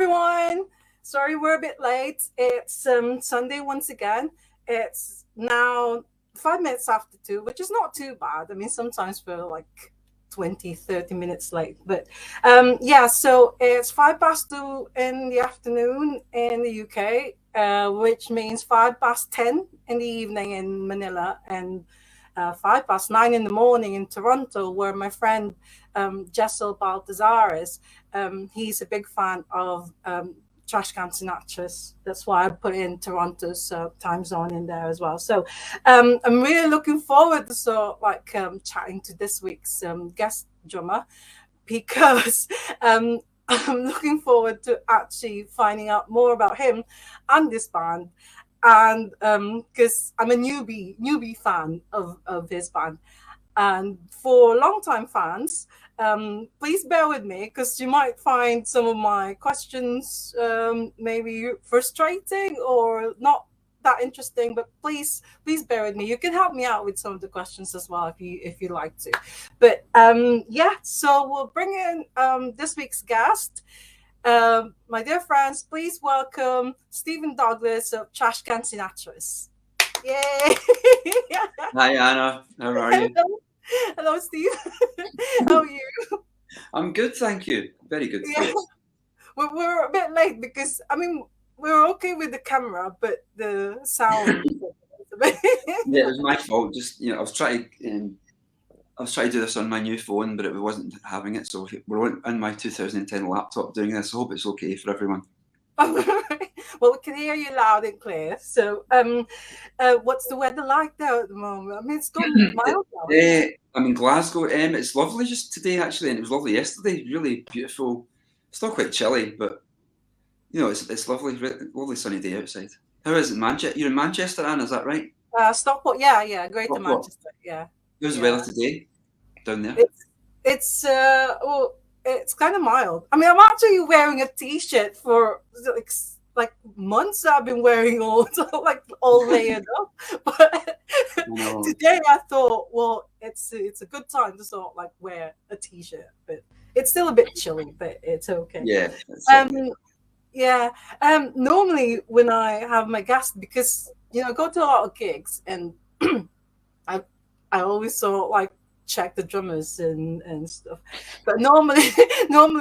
everyone. Sorry we're a bit late. It's Sunday once again. It's now 5 minutes after 2, which is not too bad. I mean, sometimes we're like 20, 30 minutes late. But yeah, so it's 2 in the afternoon in the UK, which means 10 in the evening in Manila, and 9 in the morning in Toronto, where my friend Jessel Baltazar is. He's a big fan of Trashcan Sinatras. That's why I put in Toronto's time zone in there as well. So I'm really looking forward to chatting to this week's guest drummer, because I'm looking forward to actually finding out more about him and this band. And because I'm a newbie fan of his band. And for longtime fans, please bear with me, because you might find some of my questions maybe frustrating or not that interesting. But please bear with me. You can help me out with some of the questions as well if you like to. But yeah, so we'll bring in this week's guest. My dear friends, please welcome Stephen Douglas of Trashcan Sinatras. Yay! Hi Anna, how are you? Hello, Steve. How are you? I'm good, thank you. Very good. Yeah. We're a bit late because we're okay with the camera, but the sound. Yeah, it was my fault. Just I was trying to do this on my new phone, but it wasn't having it. So we're on my 2010 laptop doing this. I hope it's okay for everyone. Well, we can hear you loud and clear. So, what's the weather like there at the moment? I mean, it's gone mild now. I'm in Glasgow. It's lovely just today, actually, and it was lovely yesterday. Really beautiful. Still quite chilly, but it's lovely. Lovely sunny day outside. How is it, Manchester? You're in Manchester, Anne, is that right? Stockport. Yeah, Greater Manchester. Yeah. How's the weather today down there? It's kind of mild. I mean, I'm actually wearing a t-shirt for like months. I've been wearing all layered up. But today I thought, well, it's a good time to sort of like wear a t-shirt, but it's still a bit chilly, but it's okay. Yeah. Yeah. Normally when I have my guests, because I go to a lot of gigs, and I always sort of like check the drummers and stuff. But normally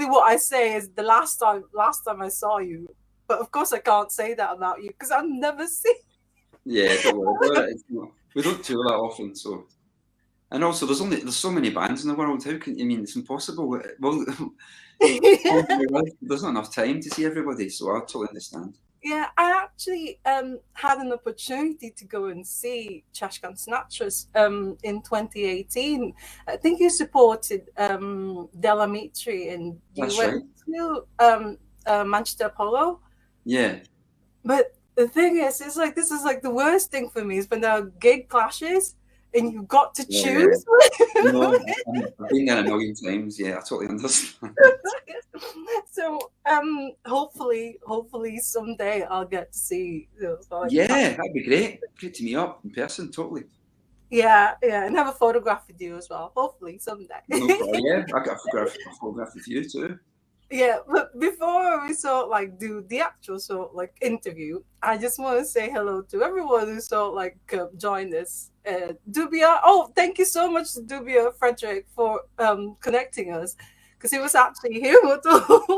what I say is the last time I saw you. But of course I can't say that about you because I've never seen. Yeah, don't worry about it. We don't tour that often, so. And also, there's so many bands in the world. How can it's impossible? Well, there's not enough time to see everybody, so I totally understand. Yeah, I actually had an opportunity to go and see Trashcan Sinatras in 2018. I think you supported Della Mitri, and you went to Manchester Apollo. Yeah. But the thing is, this is like the worst thing for me is when there are gig clashes and you've got to choose. Yeah. No, I've been there a million times. Yeah, I totally understand. So hopefully someday I'll get to see. Yeah, that'd be great. Great to meet up in person, totally. Yeah, and have a photograph with you as well. Hopefully someday. No problem. Yeah, I got a photograph with you too. Yeah, but before we do the actual interview, I just want to say hello to everyone who joined us. Dubia, thank you so much to Dubia Frederick for connecting us, because it was actually him who told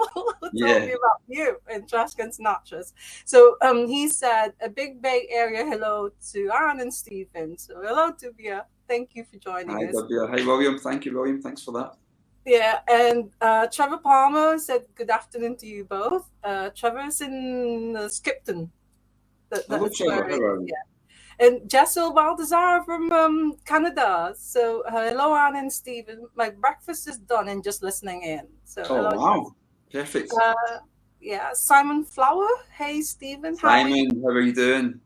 me about you and Trashcan Sinatras. So he said a big Bay Area hello to Anne and Stephen. So hello, Dubia. Thank you for joining us. Hi, Dubia. Hi, William. Thank you, William. Thanks for that. Yeah, and Trevor Palmer said good afternoon to you both. Trevor's in Skipton. Hello, Trevor. How are you? Yeah. And Jessel Baltazar from Canada. So hello, Anne and Stephen. My breakfast is done and just listening in. So hello, wow. Perfect. Yeah, Simon Flower. Hey, Stephen. Simon, how are you doing?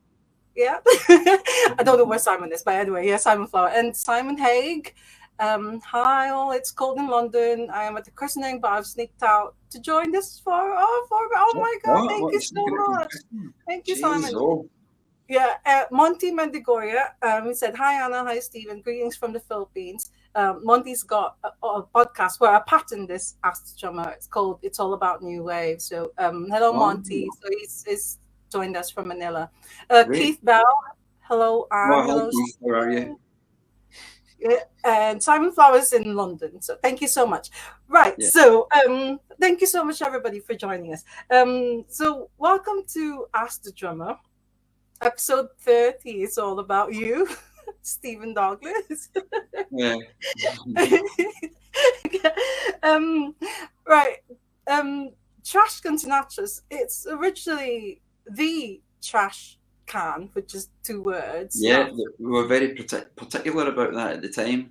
Yeah. I don't know where Simon is, but anyway, yeah, Simon Flower. And Simon Haig. Hi all, it's cold in London. I am at the christening, but I've sneaked out to join this oh my god, thank you so much. Thank you, Simon. Yeah, Monty Mendigoria he said, hi Anna, hi Stephen, greetings from the Philippines. Monty's got a podcast where I patterned this Ask the Drummer. It's called "It's All About New Wave." So, hello, Monty. So he's joined us from Manila. Keith Bell, hello, Anne. Hi, Hello, Keith. How are you? yeah, and Simon Flowers in London. So thank you so much. Right. Yeah. So thank you so much, everybody, for joining us. So welcome to Ask the Drummer. Episode 30 is all about you, Stephen Douglas. Yeah. Right. Trashcan Sinatras. It's originally the trash can, which is 2 words. Yeah, we were very particular about that at the time.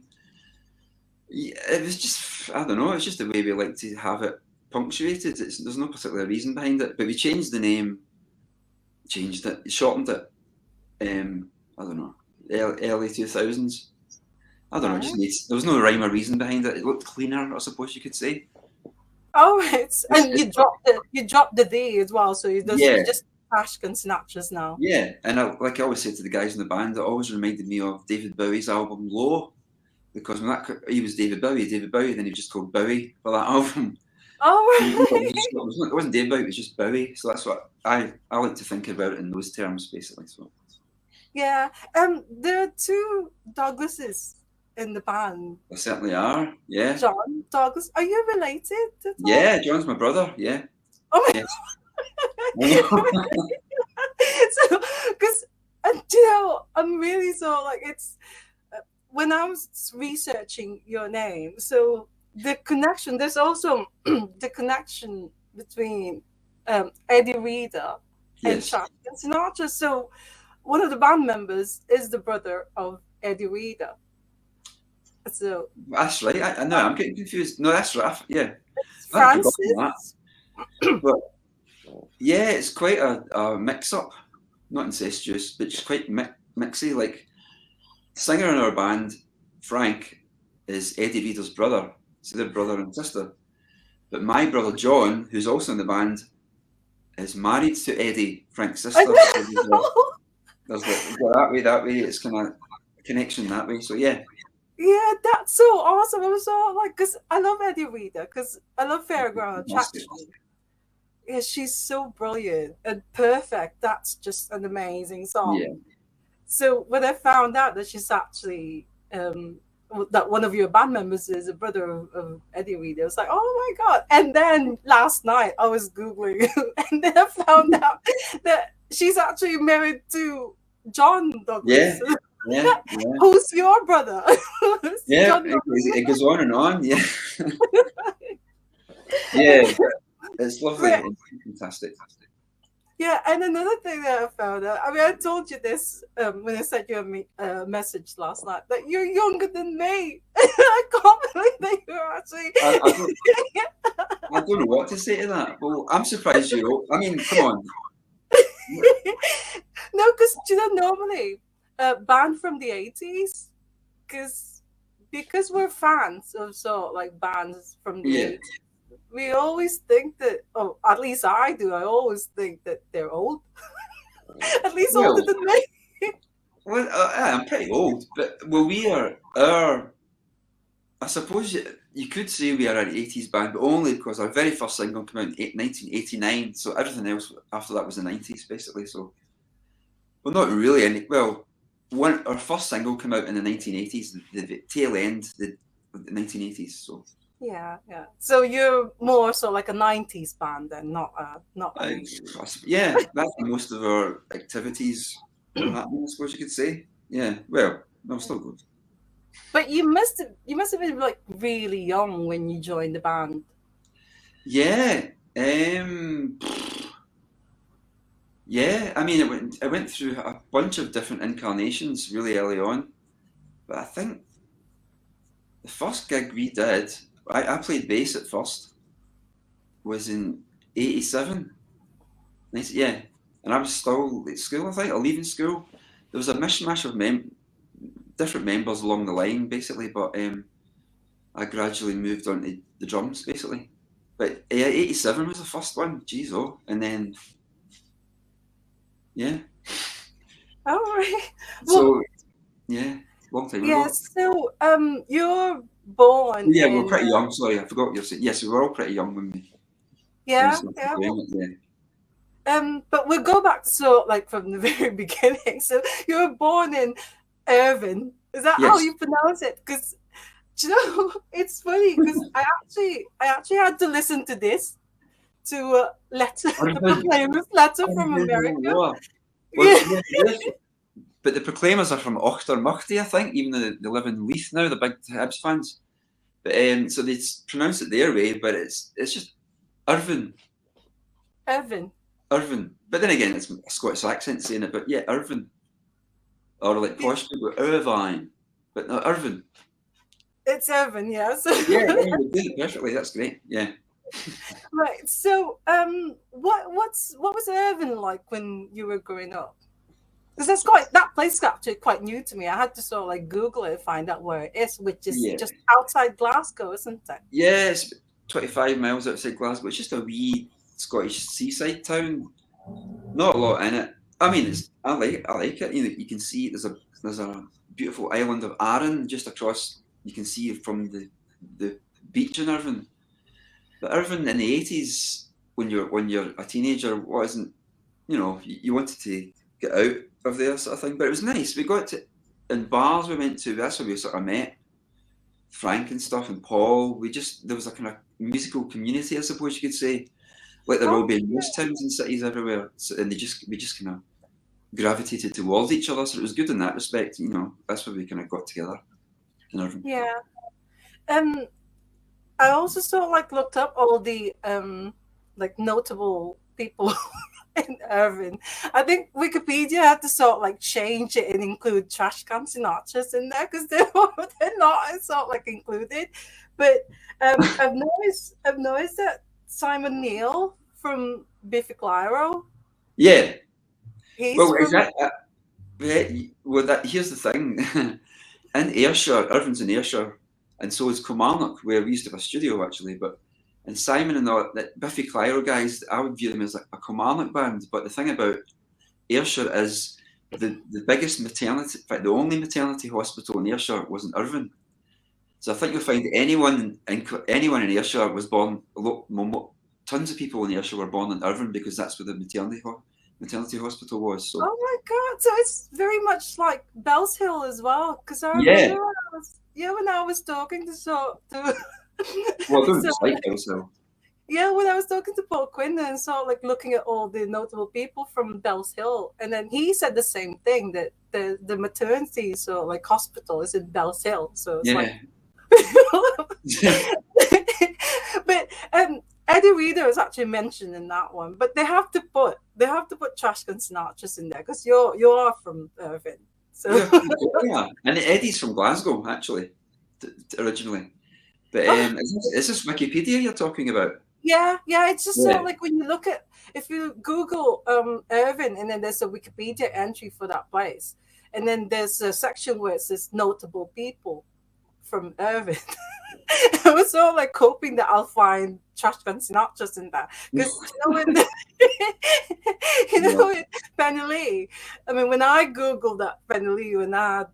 Yeah, it was just, I don't know, it's just the way we like to have it punctuated. There's no particular reason behind it, but we changed the name, shortened it. I don't know, early 2000s. I don't know, there was no rhyme or reason behind it. It looked cleaner, I suppose you could say. Oh, and you dropped the D as well, so you're just Trashcan Sinatras now. Yeah, and like I always say to the guys in the band, it always reminded me of David Bowie's album Low, because when he was David Bowie, then he was just called Bowie for that album. Oh, right. It wasn't David Bowie, it was just Bowie. So that's what I like to think about it in those terms, basically. So. Yeah, there are 2 Douglases in the band. There certainly are, yeah. John Douglas, are you related to Tom? Yeah, John's my brother, yeah. Oh my So, because I'm really so like it's when I was researching your name, so the connection, there's also the connection between Eddie Reader and Trashcan Sinatra. So one of the band members is the brother of Eddie Reader. So that's right. I know I'm getting confused. No, that's right. Yeah, Francis. But yeah, it's quite a mix-up. Not incestuous, but just quite mixy. Like, the singer in our band, Frank, is Eddie Reader's brother. So they're brother and sister. But my brother John, who's also in the band, is married to Eddie, Frank's sister. There's that way. It's kind of a connection that way. So yeah. Yeah, that's so awesome. I was so like, because I love Eddie Reader, because I love Fairground Attraction. Yeah, she's so brilliant and perfect. That's just an amazing song. Yeah. So when I found out that she's actually that one of your band members is a brother of Eddie Reader, I was like, oh my god! And then last night I was googling, and then I found out that she's actually married to John Douglas. Yeah. Who's your brother? Yeah, it goes on and on. Yeah. Yeah. It's lovely. Right. It's fantastic. Yeah, and another thing that I found out, I mean, I told you this when I sent you a message last night, that you're younger than me. I can't believe that you're actually... I don't know what to say to that. Well, I'm surprised you... I mean, come on. No, because, normally, band from the 80s, because we're fans of like bands from the 80s, we always think that, oh, at least I do, I always think that they're old. At least older than me. Well, I'm pretty old, but we are I suppose you could say we are an 80s band, but only because our very first single came out in 1989, so everything else after that was the 90s, basically. So, well, not really any. Well, our first single came out in the 1980s, the tail end the 1980s. So. Yeah. So you're more so like a 90s band then, not. Yeah, that's most of our activities. I suppose you could say. Yeah. Well, I'm still good. But you must have been like really young when you joined the band. Yeah. Yeah. I mean, I went through a bunch of different incarnations really early on, but I think the first gig we did, I played bass at first, was in 87. Yeah. And I was still at school, I think, or leaving school. There was a mishmash of different members along the line, basically, but I gradually moved on to the drums, basically. But yeah, 87 was the first one, jeez, oh. And then, yeah. All right. So, yeah. long time Yeah, ago. so you're born Yeah, we in were pretty young. Sorry, I forgot what you're saying. Yes, we were all pretty young when we yeah, started yeah. doing Well, it. but we'll go back to sort of like from the very beginning. So you were born in Irving. Is that Yeah. how Yes. you pronounce it? Because you know, it's funny because I actually had to listen to this to letter the Irvin. Proclaimers letter from Irvin, America. wow. Well, Yeah. yeah, yes. But the Proclaimers are from Auchtermuchty, I think, even though they live in Leith now, the big Hibs fans. But so they pronounce it their way, but it's just Irvin. Irving. Irvin. But then again, it's a Scottish accent saying it, but yeah, Irvin. Or like posh people, Irvine. But no, Irvin. It's Irving, yeah. So, Yeah, you did it perfectly. That's great. Yeah. right. So, what was Irving like when you were growing up? Because that place is actually quite new to me. I had to sort of like Google it, find out where it is, which is Yeah. just outside Glasgow, isn't it? Yeah, it's 25 miles outside Glasgow. It's just a wee Scottish seaside town. Not a lot in it. I mean, I like it. You know, you can see there's a beautiful island of Arran just across. You can see from the beach in Irvine. But Irvine in the 80s, when you're a teenager, wasn't, you know, you wanted to get out of there sort of thing. But it was nice. We got to in bars we went to. That's where we sort of met Frank and stuff and Paul. There was a kind of musical community, I suppose you could say, like there will be in most towns and cities everywhere. So, and we just kind of gravitated towards each other. So it was good in that respect. You know, that's where we kind of got together in Irvine. Yeah. I also sort of like looked up all the like notable people in Irving. I think Wikipedia had to sort of like change it and include Trashcan Sinatras in there because they're not sort of like included. But I've noticed that Simon Neil from Biffy Clyro. Yeah. He's Well, from is that? Here's the thing. In Ayrshire, Irvine's in Ayrshire, and so is Kilmarnock, where we used to have a studio actually. And Simon and the Biffy Clyro guys, I would view them as a Kilmarnock band. But the thing about Ayrshire is the biggest maternity, in fact, the only maternity hospital in Ayrshire was in Irvine. So I think you'll find anyone in Ayrshire was born. Tons of people in Ayrshire were born in Irvine because that's where the maternity hospital was. So. Oh my god! So it's very much like Bells Hill as well. Because I Yeah. remember when I was talking to Well, I don't dislike Bells Hill. Yeah, when I was talking to Paul Quinn and sort of like looking at all the notable people from Bells Hill, and then he said the same thing, that the maternity sort of like hospital is in Bells Hill. So it's like but Eddie Reader is actually mentioned in that one, but they have to put Trashcan Sinatras in there because you are from Irvine. So yeah, and Eddie's from Glasgow actually, originally. But is this Wikipedia you're talking about? Yeah, it's just sort of like when you look at, if you Google Irvine, and then there's a Wikipedia entry for that place, and then there's a section where it says notable people from Irvine. I was sort of like hoping that I'll find Trashcan Sinatras in that, because in Penny, I mean, when I googled that Penny, when I had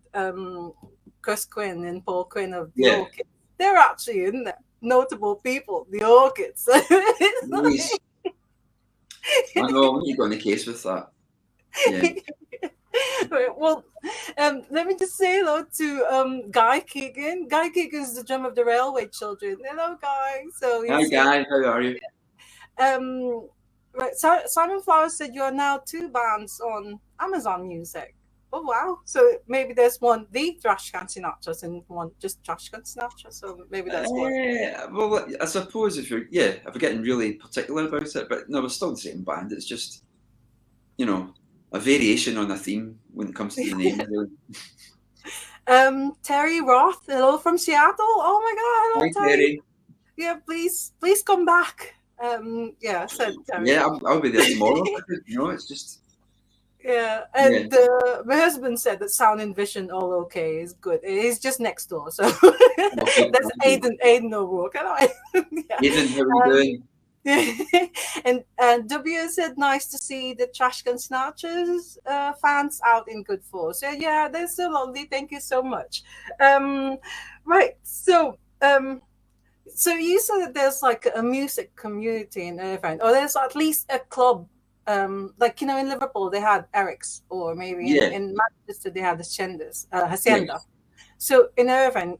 Chris Quinn and Paul Quinn of the Orchids, they're actually in there. Notable people, the Orchids. Nice. I know, you got in the case with that. Yeah. Right, well, let me just say hello to Guy Keegan. Guy Keegan is the drummer of the Railway Children. Hello, Guy. So hi, Guy. How are you? Right. So Simon Flowers said you are now 2 bands on Amazon Music. Oh wow! So maybe there's one, the Trashcan Sinatras, and one just Trashcan Sinatras. So maybe that's one. Well, I suppose if we're getting really particular about it, but no, we're still the same band. It's just, you know, a variation on a theme when it comes to the name. Really. Terry Roth, hello from Seattle. Oh my God, hello Terry. Yeah, please come back. Said Terry. Yeah, I'll be there tomorrow. You know, it's just. Yeah, and my husband said that sound and vision all okay, is good. He's just next door, so that's Aiden O'Rourke. Aiden, how are you doing? And W said, nice to see the Trashcan Sinatras fans out in good force. So yeah, they're so lovely. Thank you so much. Um, right. So you said that there's like a music community in Irvine, or there's at least a club. Like in Liverpool they had Eric's, or maybe Yeah, in Manchester they had the yeah. Hacienda. So in Irvine,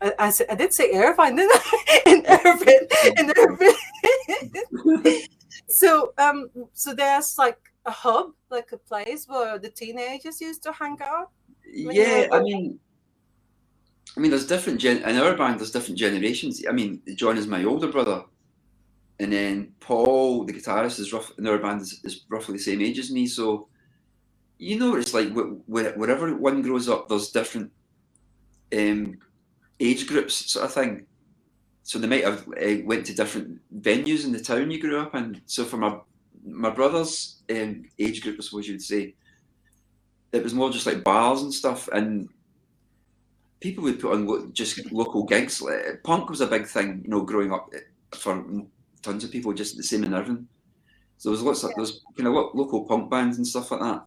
I did say Irvine, didn't I? In Irvine, in Irvine. So there's like a hub, like a place where the teenagers used to hang out when you were Yeah, there's different in our band. There's different generations. I mean, John is my older brother, and then Paul, the guitarist, is in our band is roughly the same age as me. So it's like wherever one grows up, there's different age groups, sort of thing. So they might have went to different venues in the town you grew up in. So for my brother's age group, I suppose you'd say, it was more just like bars and stuff, and people would put on just local gigs. Punk was a big thing, growing up for tons of people, just the same in Irvine. So there was kind of local punk bands and stuff like that,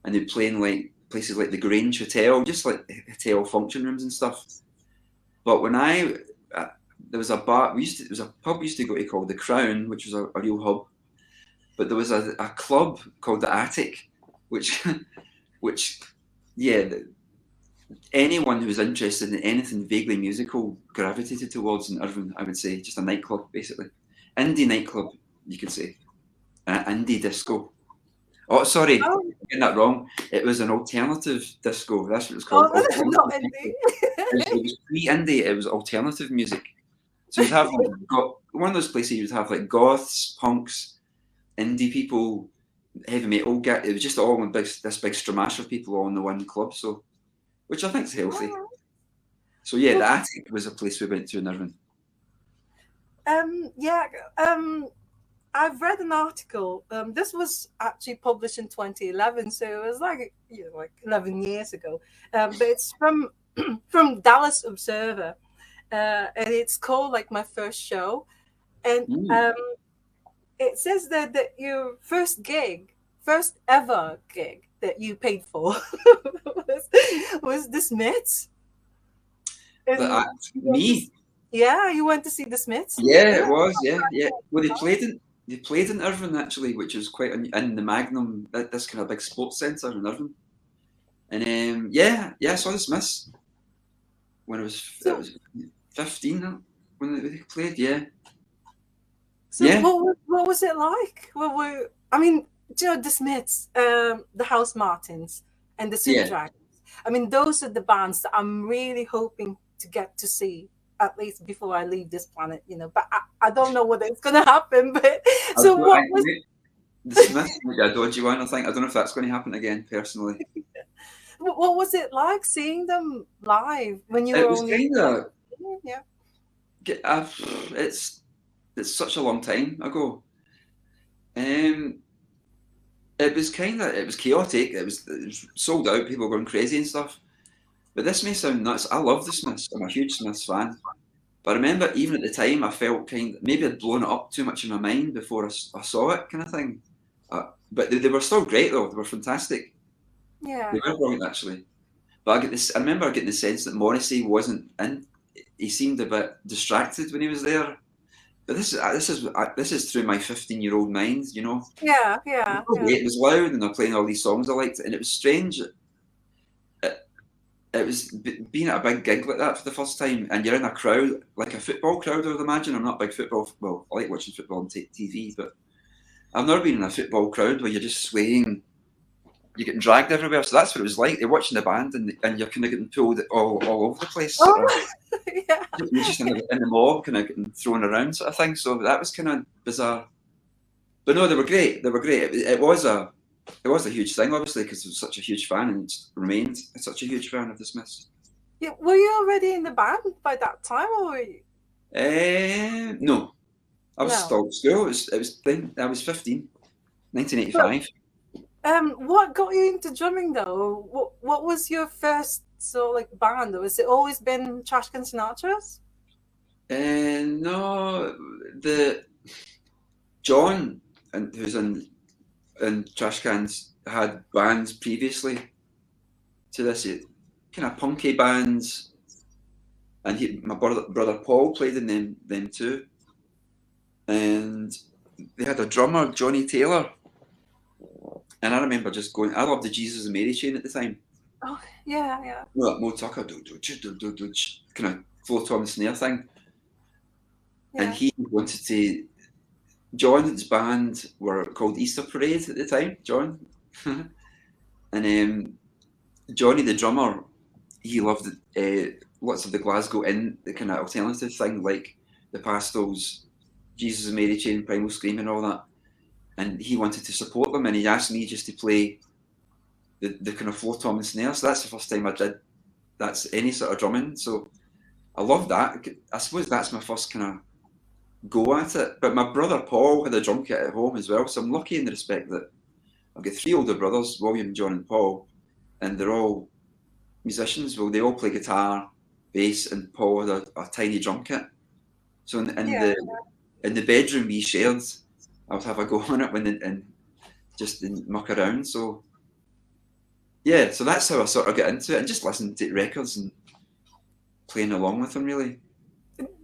and they'd play in like places like the Grange Hotel, just like hotel function rooms and stuff. But when there was a bar, there was a pub we used to go to called the Crown, which was a real hub. But there was a club called the Attic, which yeah, anyone who was interested in anything vaguely musical gravitated towards in Irvine, I would say. Just a nightclub, basically. Indie nightclub, you could say. Indie disco. Oh, sorry, Oh, I'm getting that wrong. It was an alternative disco. That's what it was called. not indie. It was pre-indie. It was alternative music. So you'd have one of those places you'd have like goths, punks, indie people, heavy metal. It was just all this big stramash of people all in the one club. So, which I think is healthy. So yeah, the Attic was a place we went to in Irvine. I've read an article. This was actually published in 2011, so it was like 11 years ago. But it's from from Dallas Observer, and it's called like My First Show, and it says that your first ever gig that you paid for was the Smiths. Me? Yeah, you went to see the Smiths. Yeah, it was. Yeah. Well, they played in Irvine actually, which was quite in the Magnum, this kind of big sports centre in Irvine. And I saw the Smiths when I was 15 when they played. Yeah. So what was it like? The Smiths, the House Martins, and the Super Dragons. I mean, those are the bands that I'm really hoping to get to see at least before I leave this planet. But I don't know whether it's going to happen. But what was the Smiths? A dodgy one, I think. I don't know if that's going to happen again, personally. What was it like seeing them live when you were only? Kind of. Yeah. It's such a long time ago. It was chaotic. It was sold out. People were going crazy and stuff. But this may sound nuts. I love the Smiths. I'm a huge Smiths fan. But I remember even at the time, I felt maybe I'd blown it up too much in my mind before I saw it, kind of thing. But they were still great though. They were fantastic. Yeah, they were brilliant actually. But I remember getting the sense that Morrissey wasn't in. He seemed a bit distracted when he was there. But this is through my 15-year-old mind, Yeah. It was loud, and they're playing all these songs I liked, and it was strange. It was being at a big gig like that for the first time, and you're in a crowd, like a football crowd, I would imagine. I'm not a big football. Well, I like watching football on TV, but I've never been in a football crowd where you're just swaying, you're getting dragged everywhere. So that's what it was like. They're watching the band, and you're kind of getting pulled all over the place. Yeah. You're just in the mob, kind of getting thrown around, sort of thing. So that was kind of bizarre. But no, they were great. It was a huge thing, obviously, because I was such a huge fan and remained such a huge fan of the Smiths. Yeah, were you already in the band by that time, or were you? No, I was still at school. I was 15, 1985. What got you into drumming though? What was your first band? Or has it always been Trashcan Sinatras? No, John, and who's in Trashcans, had bands previously to this, kind of punky bands, and my brother Paul played in them too, and they had a drummer, Johnny Taylor, and I remember just going. I loved the Jesus and Mary chain at the time. Oh yeah, yeah. You know, that Mo Tucker, kind of float on the snare thing, Yeah. and he wanted to. John's band were called Easter Parade at the time, John. And Johnny, the drummer, he loved lots of the Glasgow the kind of alternative thing, like the Pastels, Jesus and Mary Chain, Primal Scream and all that. And he wanted to support them, and he asked me just to play the kind of floor tom and snare. So that's the first time I did that's any sort of drumming. So I love that. I suppose that's my first kind of go at it. But my brother Paul had a drum kit at home as well, so I'm lucky in the respect that I've got 3 older brothers, William, John and Paul, and they're all musicians. Well, they all play guitar, bass, and Paul had a tiny drum kit. So in the bedroom we shared, I would have a go on it and just muck around. So yeah, so that's how I sort of get into it, and just listening to records and playing along with them, really.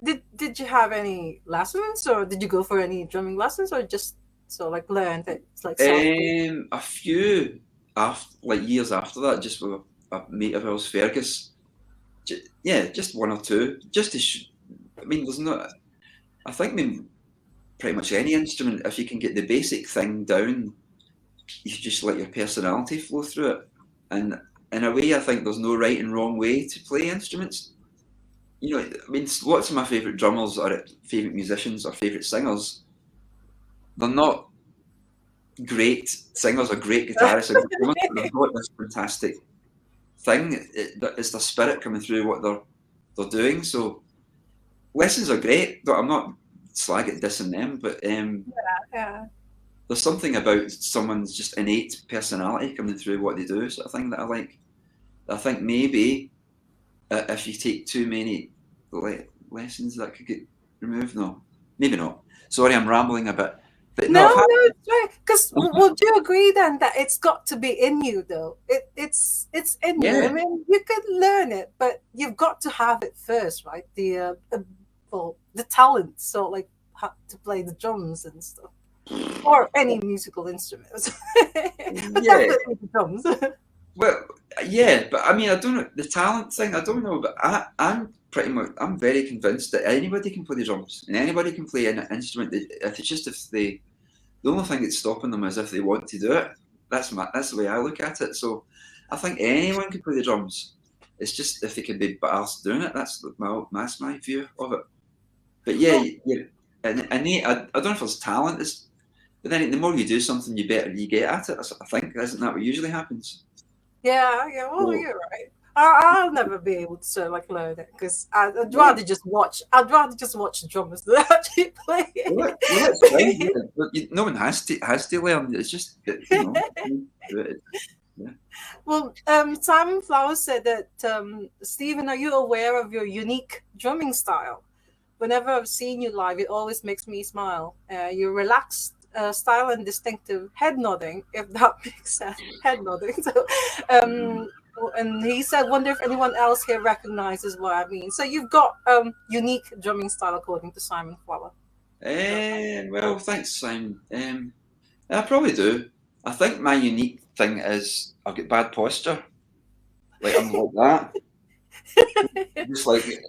Did you have any lessons, or did you go for any drumming lessons, or just learned it? It's like a few years after that, just with a mate of ours, Fergus. Just 1 or 2. Just to, there's not. I think pretty much any instrument, if you can get the basic thing down, you just let your personality flow through it. And in a way, I think there's no right and wrong way to play instruments. You know, lots of my favourite drummers or favourite musicians or favourite singers, they're not great singers or great guitarists or drummers, but they've got this fantastic thing. It's their spirit coming through what they're doing. So lessons are great, but I'm not slagging dissing them. But there's something about someone's just innate personality coming through what they do, sort of thing, that I like. I think maybe if you take too many lessons, that could get removed. No, maybe not. Sorry, I'm rambling a bit. But no, it's right. Because would you agree then that it's got to be in you, though? It's in you. I mean, you could learn it, but you've got to have it first, right? The talent, so like to play the drums and stuff, or any musical instruments. Definitely the drums. Well, yeah, but I don't know the talent thing. I don't know, but I'm very convinced that anybody can play the drums and anybody can play an instrument. It's just the only thing that's stopping them is if they want to do it. That's the way I look at it. So I think anyone can play the drums. It's just if they can be arsed doing it. That's my view of it. But and I don't know if there's talent. But then the more you do something, the better you get at it. I think isn't that what usually happens? Yeah. Well, you're right. I'll never be able to learn it because I'd rather just watch. I'd rather just watch the drummers than actually play it. Well, that's fine. No one has to learn. It's just Well, Simon Flowers said that Stephen, are you aware of your unique drumming style? Whenever I've seen you live, it always makes me smile. Your relaxed style and distinctive head nodding, if that makes sense. Head nodding. So, and he said, wonder if anyone else here recognizes what I mean. So you've got unique drumming style according to Simon Flower. Well, thanks, Simon. I probably do. I think my unique thing is I've got bad posture. Like I'm like that. Just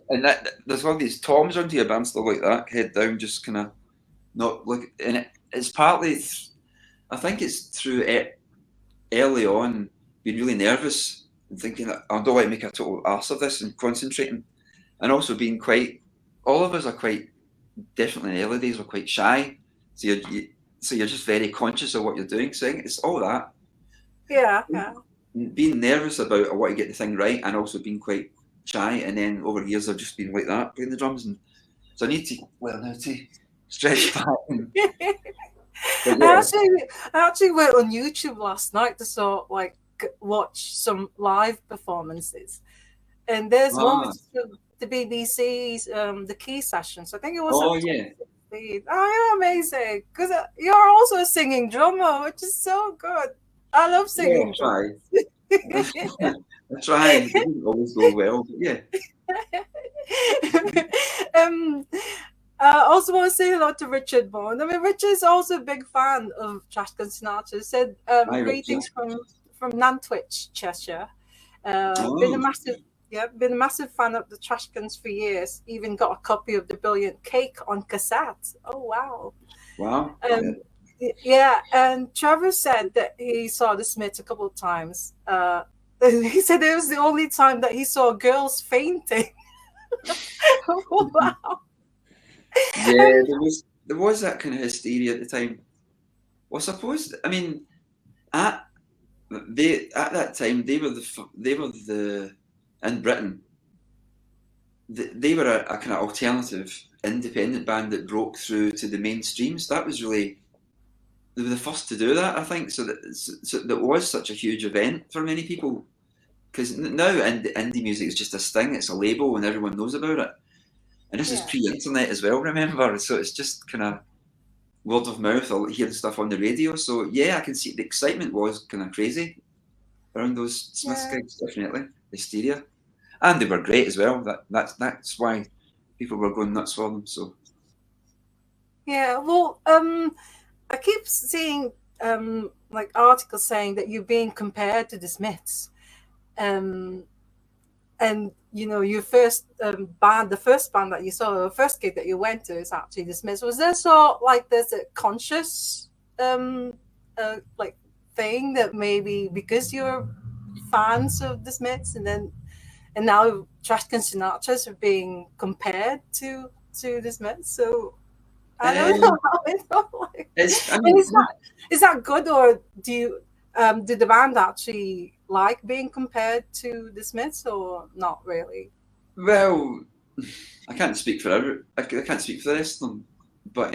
and there's all these toms onto your band still like that, head down, just kind of not look. And it's partly, I think it's through early on being really nervous and thinking that I don't want to make a total arse of this and concentrating, and also being all of us are quite, definitely in the early days, we're quite shy. So you're just very conscious of what you're doing. So it's all that. Yeah. Being nervous about I want to get the thing right, and also being quite shy, and then over years I've just been like that playing the drums, and so I need to learn how to stretch back. I actually went on YouTube last night to watch some live performances, and there's one with the BBC's the Key Sessions. I think it was lead. Oh, you're amazing. Because you're also a singing drummer, which is so good. I love Yeah, I singing try. drums. I try. It doesn't always go well, but yeah. um, I also want to say hello to Richard Bond. I mean, Richard's also a big fan of Trashcan Sinatras. Said Hi, Richard. greetings from Nantwich, Cheshire. Been a Oh, massive been a massive fan of the Trashcans for years. Even got a copy of the Brilliant Cake on cassette. Oh wow! wow. Um, yeah, and Trevor said that he saw the Smiths a couple of times. He said it was the only time that he saw girls fainting. Wow. Yeah, there was that kind of hysteria at the time. Well, suppose I mean at that time they were the in Britain they were a kind of alternative independent band that broke through to the mainstreams. That was really they were the first to do that, I think. So that was such a huge event for many people because now indie music is just a sting. It's a label and everyone knows about it. And this is Yeah. pre-internet as well. Remember, so it's just kind of word of mouth or hearing stuff on the radio. So yeah, I can see the excitement was kind of crazy around those Smiths Yeah. gigs. Definitely hysteria, and they were great as well. That's why people were going nuts for them. So Yeah. Well, I keep seeing like articles saying that you're being compared to the Smiths. Um, and you know, your first band, the first band that you saw, the first gig that you went to is actually the Smiths. Was there sort of like there's a conscious like thing that maybe because you're fans of the Smiths and now Trashcan Sinatras are being compared to the Smiths? So I don't know um, how it's like. it's I And mean is that good, or do you did the band actually like being compared to the Smiths, or not really? well I can't speak for I can't speak for the rest of them, but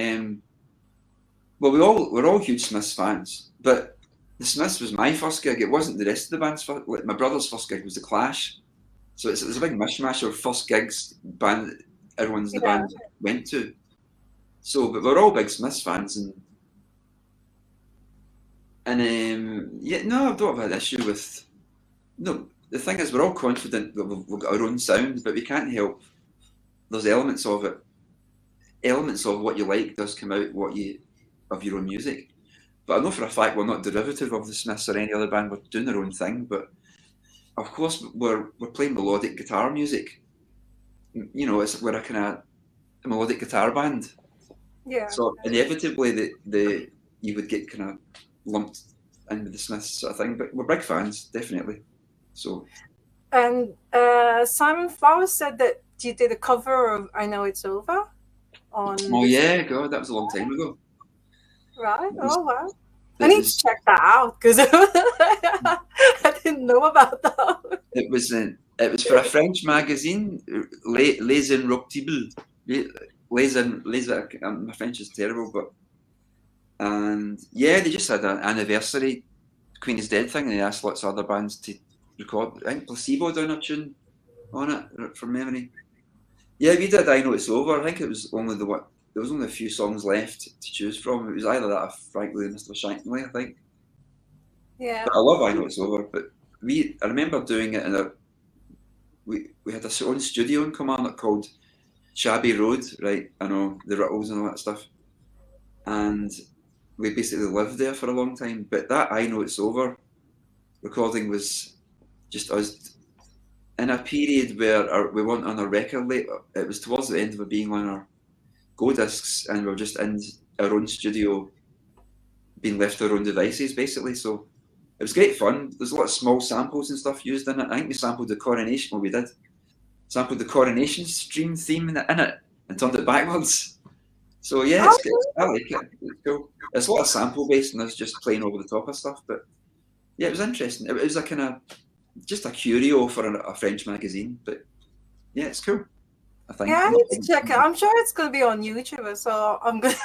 well we're all huge Smiths fans, but the Smiths was my first gig. It wasn't the rest of the band's first. Like my brother's first gig was the Clash. So it's a big mishmash of first gigs everyone's the Yeah, band went to. So, but we're all big Smiths fans, and yeah, no, I don't have an issue with. No, the thing is, we're all confident that we've got our own sound, but we can't help. There's elements of it, elements of what you like does come out of your own music. But I know for a fact we're not derivative of the Smiths or any other band. We're doing our own thing, but of course we're playing melodic guitar music. You know, we're a kind of a melodic guitar band. yeah. So inevitably, you would get kind of lumped in with the Smiths sort of thing. But we're big fans, definitely. So And Simon Flowers said that you did a cover of "I Know It's Over" on oh this. yeah, God, that was a long time ago. Right? It was, Oh wow! I it need to was, check that out because I didn't know about that. it was for a French magazine, Les Inruptibles. My French is terrible, but and yeah, they just had an anniversary Queen is Dead thing, and they asked lots of other bands to record. I think Placebo done a tune on it from memory. Yeah, we did. I Know It's Over. I think it was only there was only a few songs left to choose from. It was either that or Frankly Mr. Shankly, I think. Yeah. But I love I Know It's Over. But I remember doing it in we had our own studio in Kilmarnock called Shabby Road, right? I know the Rittles and all that stuff, and we basically lived there for a long time. But that I Know It's Over recording was just us in a period where we weren't on a record label. It was towards the end of it being on our Go discs, and we were just in our own studio, being left to our own devices, basically. So it was great fun. There's a lot of small samples and stuff used in it. I think we sampled the Coronation. Well, we did sampled the Coronation stream theme in it and turned it backwards. So yeah, I like it. It's cool. It's a lot of sample based and us just playing over the top of stuff. But yeah, it was interesting. It was a kind of just a curio for a French magazine. But yeah, it's cool. I think. Yeah, I need to check it. I'm sure it's going to be on YouTube, so I'm going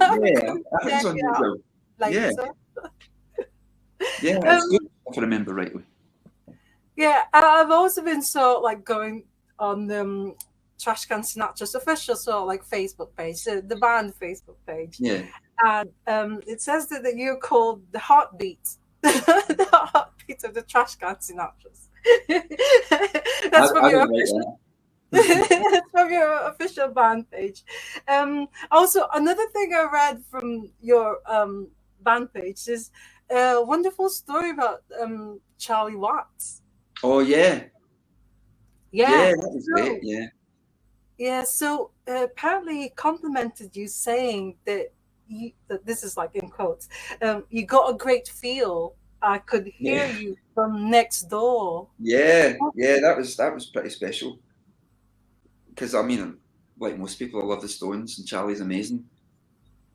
Yeah, to I think check it's on it out YouTube. Yeah, later. yeah, it's good if I remember rightly. Yeah, I've also been so like going on Trashcan Sinatras official sort of like Facebook page, the band Facebook page, Yeah. and it says that you're called the heartbeat, the heartbeat of the Trashcan Sinatras. That's from I your didn't write official. that. That's from your official band page. Also, another thing I read from your band page is a wonderful story about Charlie Watts. Oh yeah, Yeah. yeah, that was great. So, Yeah, yeah. So apparently, he complimented you, saying that that this is like in quotes. You got a great feel. I could hear yeah, you from next door. yeah, yeah. That was pretty special because I mean, like most people, I love the Stones and Charlie's amazing.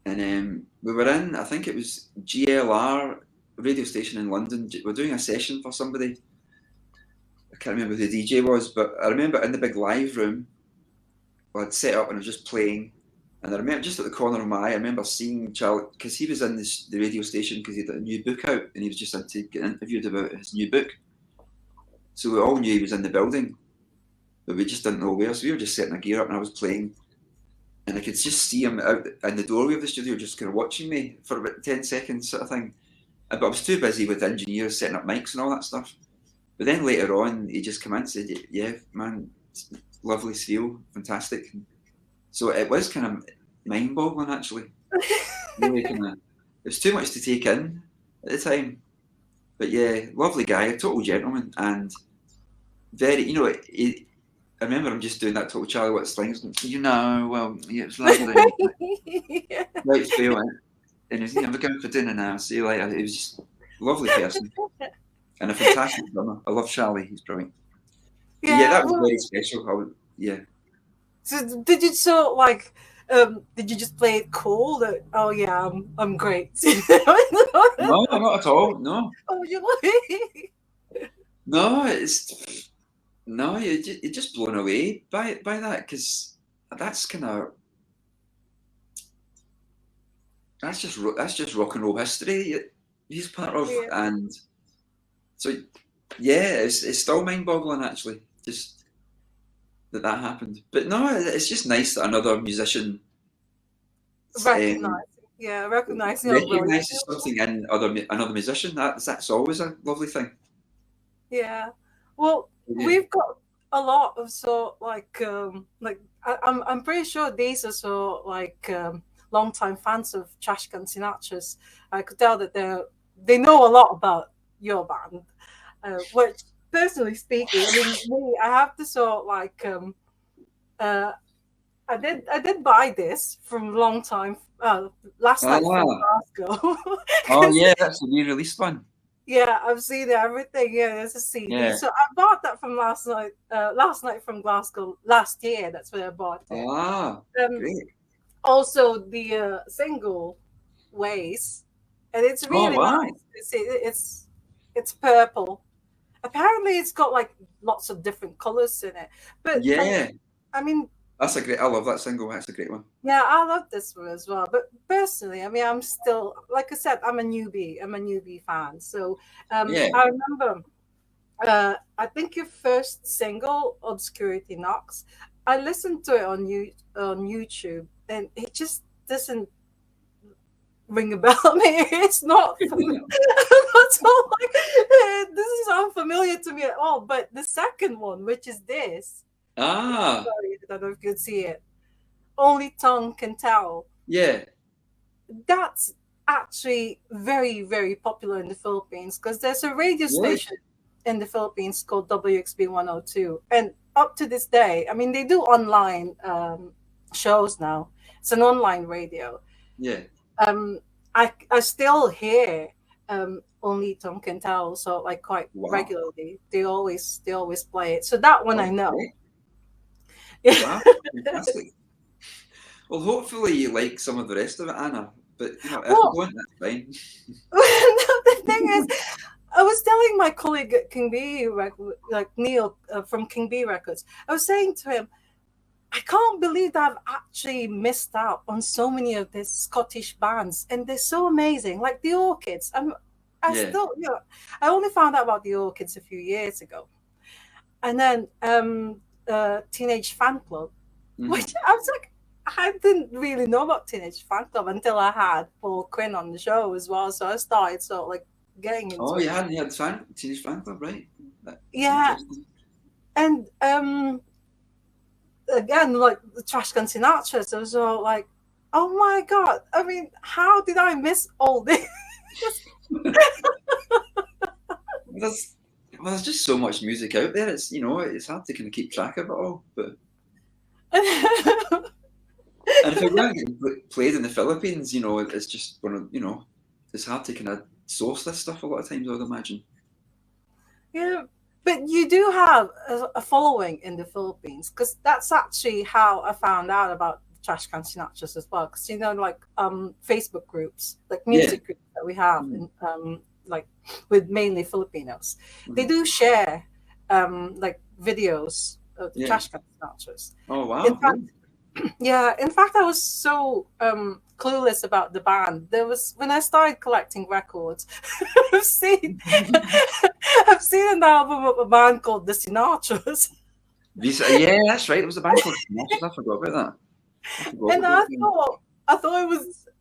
And we were in, I think it was GLR radio station in London. We're doing a session for somebody. I can't remember who the DJ was, but I remember in the big live room, I'd set up and I was just playing. And I remember just at the corner of my eye, I remember seeing Charlie because he was in the radio station because he had a new book out and he was just getting interviewed about his new book. So we all knew he was in the building, but we just didn't know where. So we were just setting our gear up and I was playing. And I could just see him out in the doorway of the studio, just kind of watching me for about 10 seconds, sort of thing. But I was too busy with engineers setting up mics and all that stuff. But then later on, he just came in and said, "Yeah, man, lovely seal, fantastic." So it was kind of mind-boggling, actually. Really kind of, it was too much to take in at the time. But yeah, lovely guy, a total gentleman, and very, I remember him just doing that total Charlie Watts thing. Well, yeah, it's lovely. Yeah. Right, feel it. And he's, we're going for dinner now. See you later. He was just a lovely person and a fantastic drummer. I love Charlie. He's brilliant. Yeah, that was Well, very special. Yeah. so did you did you just play it cool that oh yeah I'm great? No, not at all. No, Oh, you no. You're just blown away by that because that's kind of that's just rock and roll history. He's part of, yeah. and so yeah, it's still mind-boggling actually. Just that happened. But no, it's just nice that another musician um, Recognizing how brilliant. recognises something in another musician. That's always a lovely thing. Yeah. Well, Yeah, we've got a lot of I'm pretty sure these are longtime fans of Trashcan Sinatras. I could tell that they know a lot about your band, which personally speaking, I mean, me, I have to uh, I did buy this from long time last night from Glasgow. oh yeah, that's the new released one. Yeah, I've seen everything. Yeah, there's a CD. Yeah. So I bought that from last night from Glasgow last year. That's where I bought it. Great. Also, the single Ways, and it's really wow. nice. It's purple. Apparently, it's got like lots of different colors in it. But yeah, I mean, I love that single. That's a great one. yeah, I love this one as well. But personally, I mean, I'm still, like I said, I'm a newbie fan. So Yeah. I remember, I think your first single, Obscurity Knocks, I listened to it on YouTube, and it just doesn't ring a bell. I mean, it's not. It's all like, this is unfamiliar to me at all. But the second one, which is this, sorry, I don't know if you can see it. Only tongue can tell. Yeah. That's actually very, very popular in the Philippines because there's a radio station in the Philippines called WXB 102. And up to this day, I mean, they do online shows now. It's an online radio. Yeah. I still hear Only Tongue Can Tell, so like quite regularly. They always play it. So that one I know. Yeah. Wow, fantastic. Well, hopefully you like some of the rest of it, Anna. But if you don't, that's fine. The thing is, I was telling my colleague at King B, like Neil from King B Records, I was saying to him, I can't believe that I've actually missed out on so many of these Scottish bands, and they're so amazing. Like the Orchids. Still, I only found out about the Orchids a few years ago, and then Teenage Fan Club, Mhm. which I was like, I didn't really know about Teenage Fan Club until I had Paul Quinn on the show as well. So I started sort of like getting into Oh, it. you hadn't heard Teenage Fan Club, right? That's Yeah, interesting. and again, like the Trashcan Sinatras, I was all like, oh my god! I mean, how did I miss all this? There's just so much music out there. It's it's hard to kind of keep track of it all. But and if it weren't getting played in the Philippines, it's just one of it's hard to kind of source this stuff a lot of times. I would imagine. Yeah, but you do have a following in the Philippines, because that's actually how I found out about Trashcan Sinatras as well. Because like Facebook groups, like Yeah. music groups that we have, in, like with mainly Filipinos, they Mhm. do share like videos of the Yeah. Trashcan Sinatras. Oh wow. In fact, yeah, in fact, I was so clueless about the band. There was when I started collecting records, I've seen I've seen an album of a band called the Sinatras, Yeah, that's right. It was a band called Sinatras. I forgot about that. I forgot and about that.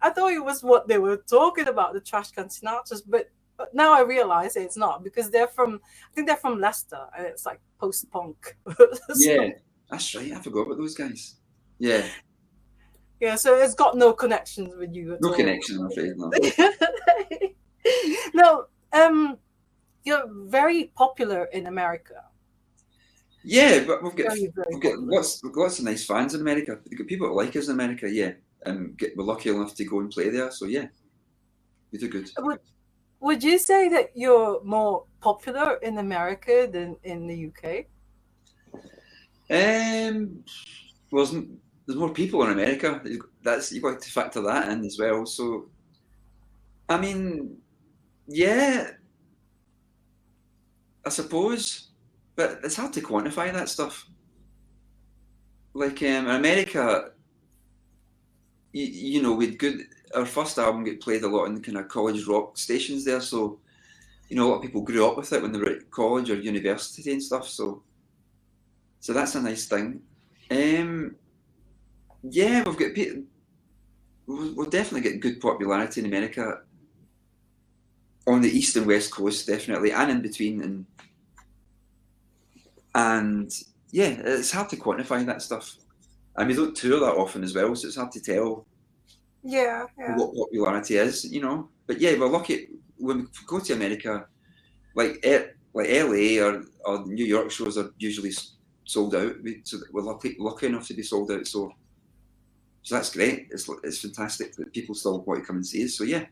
I thought it was what they were talking about, the Trashcan Sinatras, but now I realize it's not, because I think they're from Leicester, and it's like post punk. Yeah, that's right. I forgot about those guys. Yeah, Yeah, so it's got no connections with you at no all. connection, I'm afraid. No. No, you're very popular in America. Yeah, but we've got Very, very we've got popular. lots of nice fans in America. We've got people that like us in America. Yeah, and we're lucky enough to go and play there. So yeah, we do good. Would you say that you're more popular in America than in the UK? Well, there's more people in America. You've got to factor that in as well. So, I mean, yeah, I suppose, but it's hard to quantify that stuff. Like in America, we'd good. Our first album get played a lot in kind of college rock stations there, so a lot of people grew up with it when they were at college or university and stuff. So that's a nice thing. Yeah, we'll definitely get good popularity in America on the east and west coast, definitely, and in between, and yeah, it's hard to quantify that stuff. And we don't tour that often as well, so it's hard to tell Yeah. what popularity is, But yeah, we're lucky when we go to America, like LA or New York shows are usually sold out. So we're lucky enough to be sold out. So that's great. It's fantastic that people still want to come and see us. So yeah.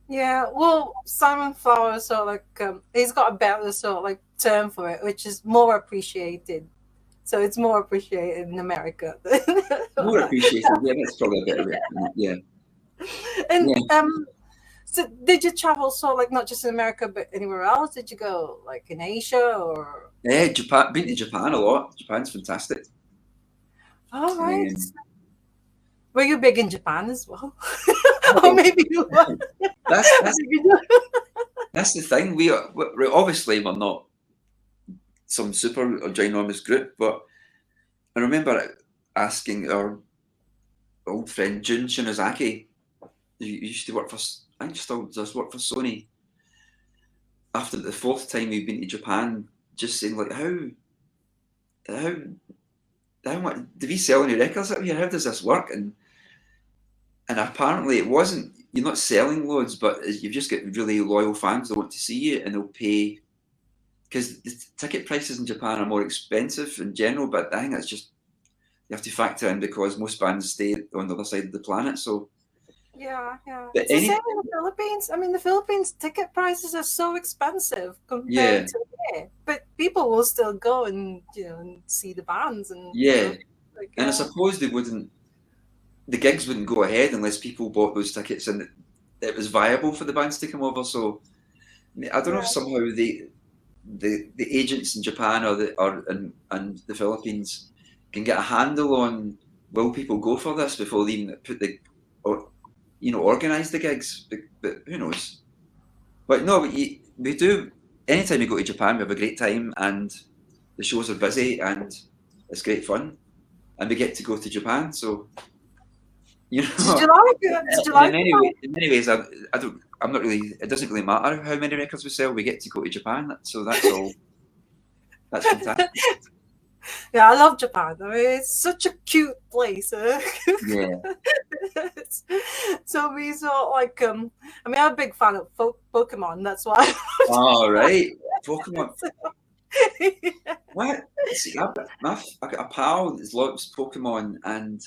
Yeah, well, Simon Flowers sort of like he's got a better sort of like term for it, which is more appreciated. So it's more appreciated in America. More appreciated. Yeah, that's probably a better way. Yeah. And Yeah. so did you travel sort of like not just in America but anywhere else? Did you go like in Asia or? Yeah, Japan. Been to Japan a lot. Japan's fantastic. All right. Were you big in Japan as well? Or maybe you were. That's the thing. We're obviously we're not some super or ginormous group, but I remember asking our old friend Jun Shinozaki, who used to work for, I think still does work for Sony. After the fourth time we've been to Japan, just saying like, how much do we sell any records out here? How does this work? And apparently it wasn't. You're not selling loads, but you've just got really loyal fans that want to see you, and they'll pay because the ticket prices in Japan are more expensive in general. But I think that's just you have to factor in because most bands stay on the other side of the planet. So yeah. But It's the same in the Philippines. I mean, the Philippines ticket prices are so expensive compared to here, but people will still go and and see the bands and and I suppose they wouldn't. The gigs wouldn't go ahead unless people bought those tickets and it was viable for the bands to come over. So I don't know if somehow the agents in Japan and the Philippines can get a handle on will people go for this before they even organise the gigs. But who knows? But no, we do. Anytime we go to Japan, we have a great time and the shows are busy and it's great fun, and we get to go to Japan. So you know, Did you like it? Did you like it? in many ways, I don't. I'm not really. It doesn't really matter how many records we sell. We get to go to Japan, so that's all. That's fantastic. Yeah, I love Japan. I mean, it's such a cute place. Yeah. So we saw like I mean, I'm a big fan of Pokemon. That's why. All right, Pokemon. Yeah. What? See, I've got a pal that loves Pokemon, and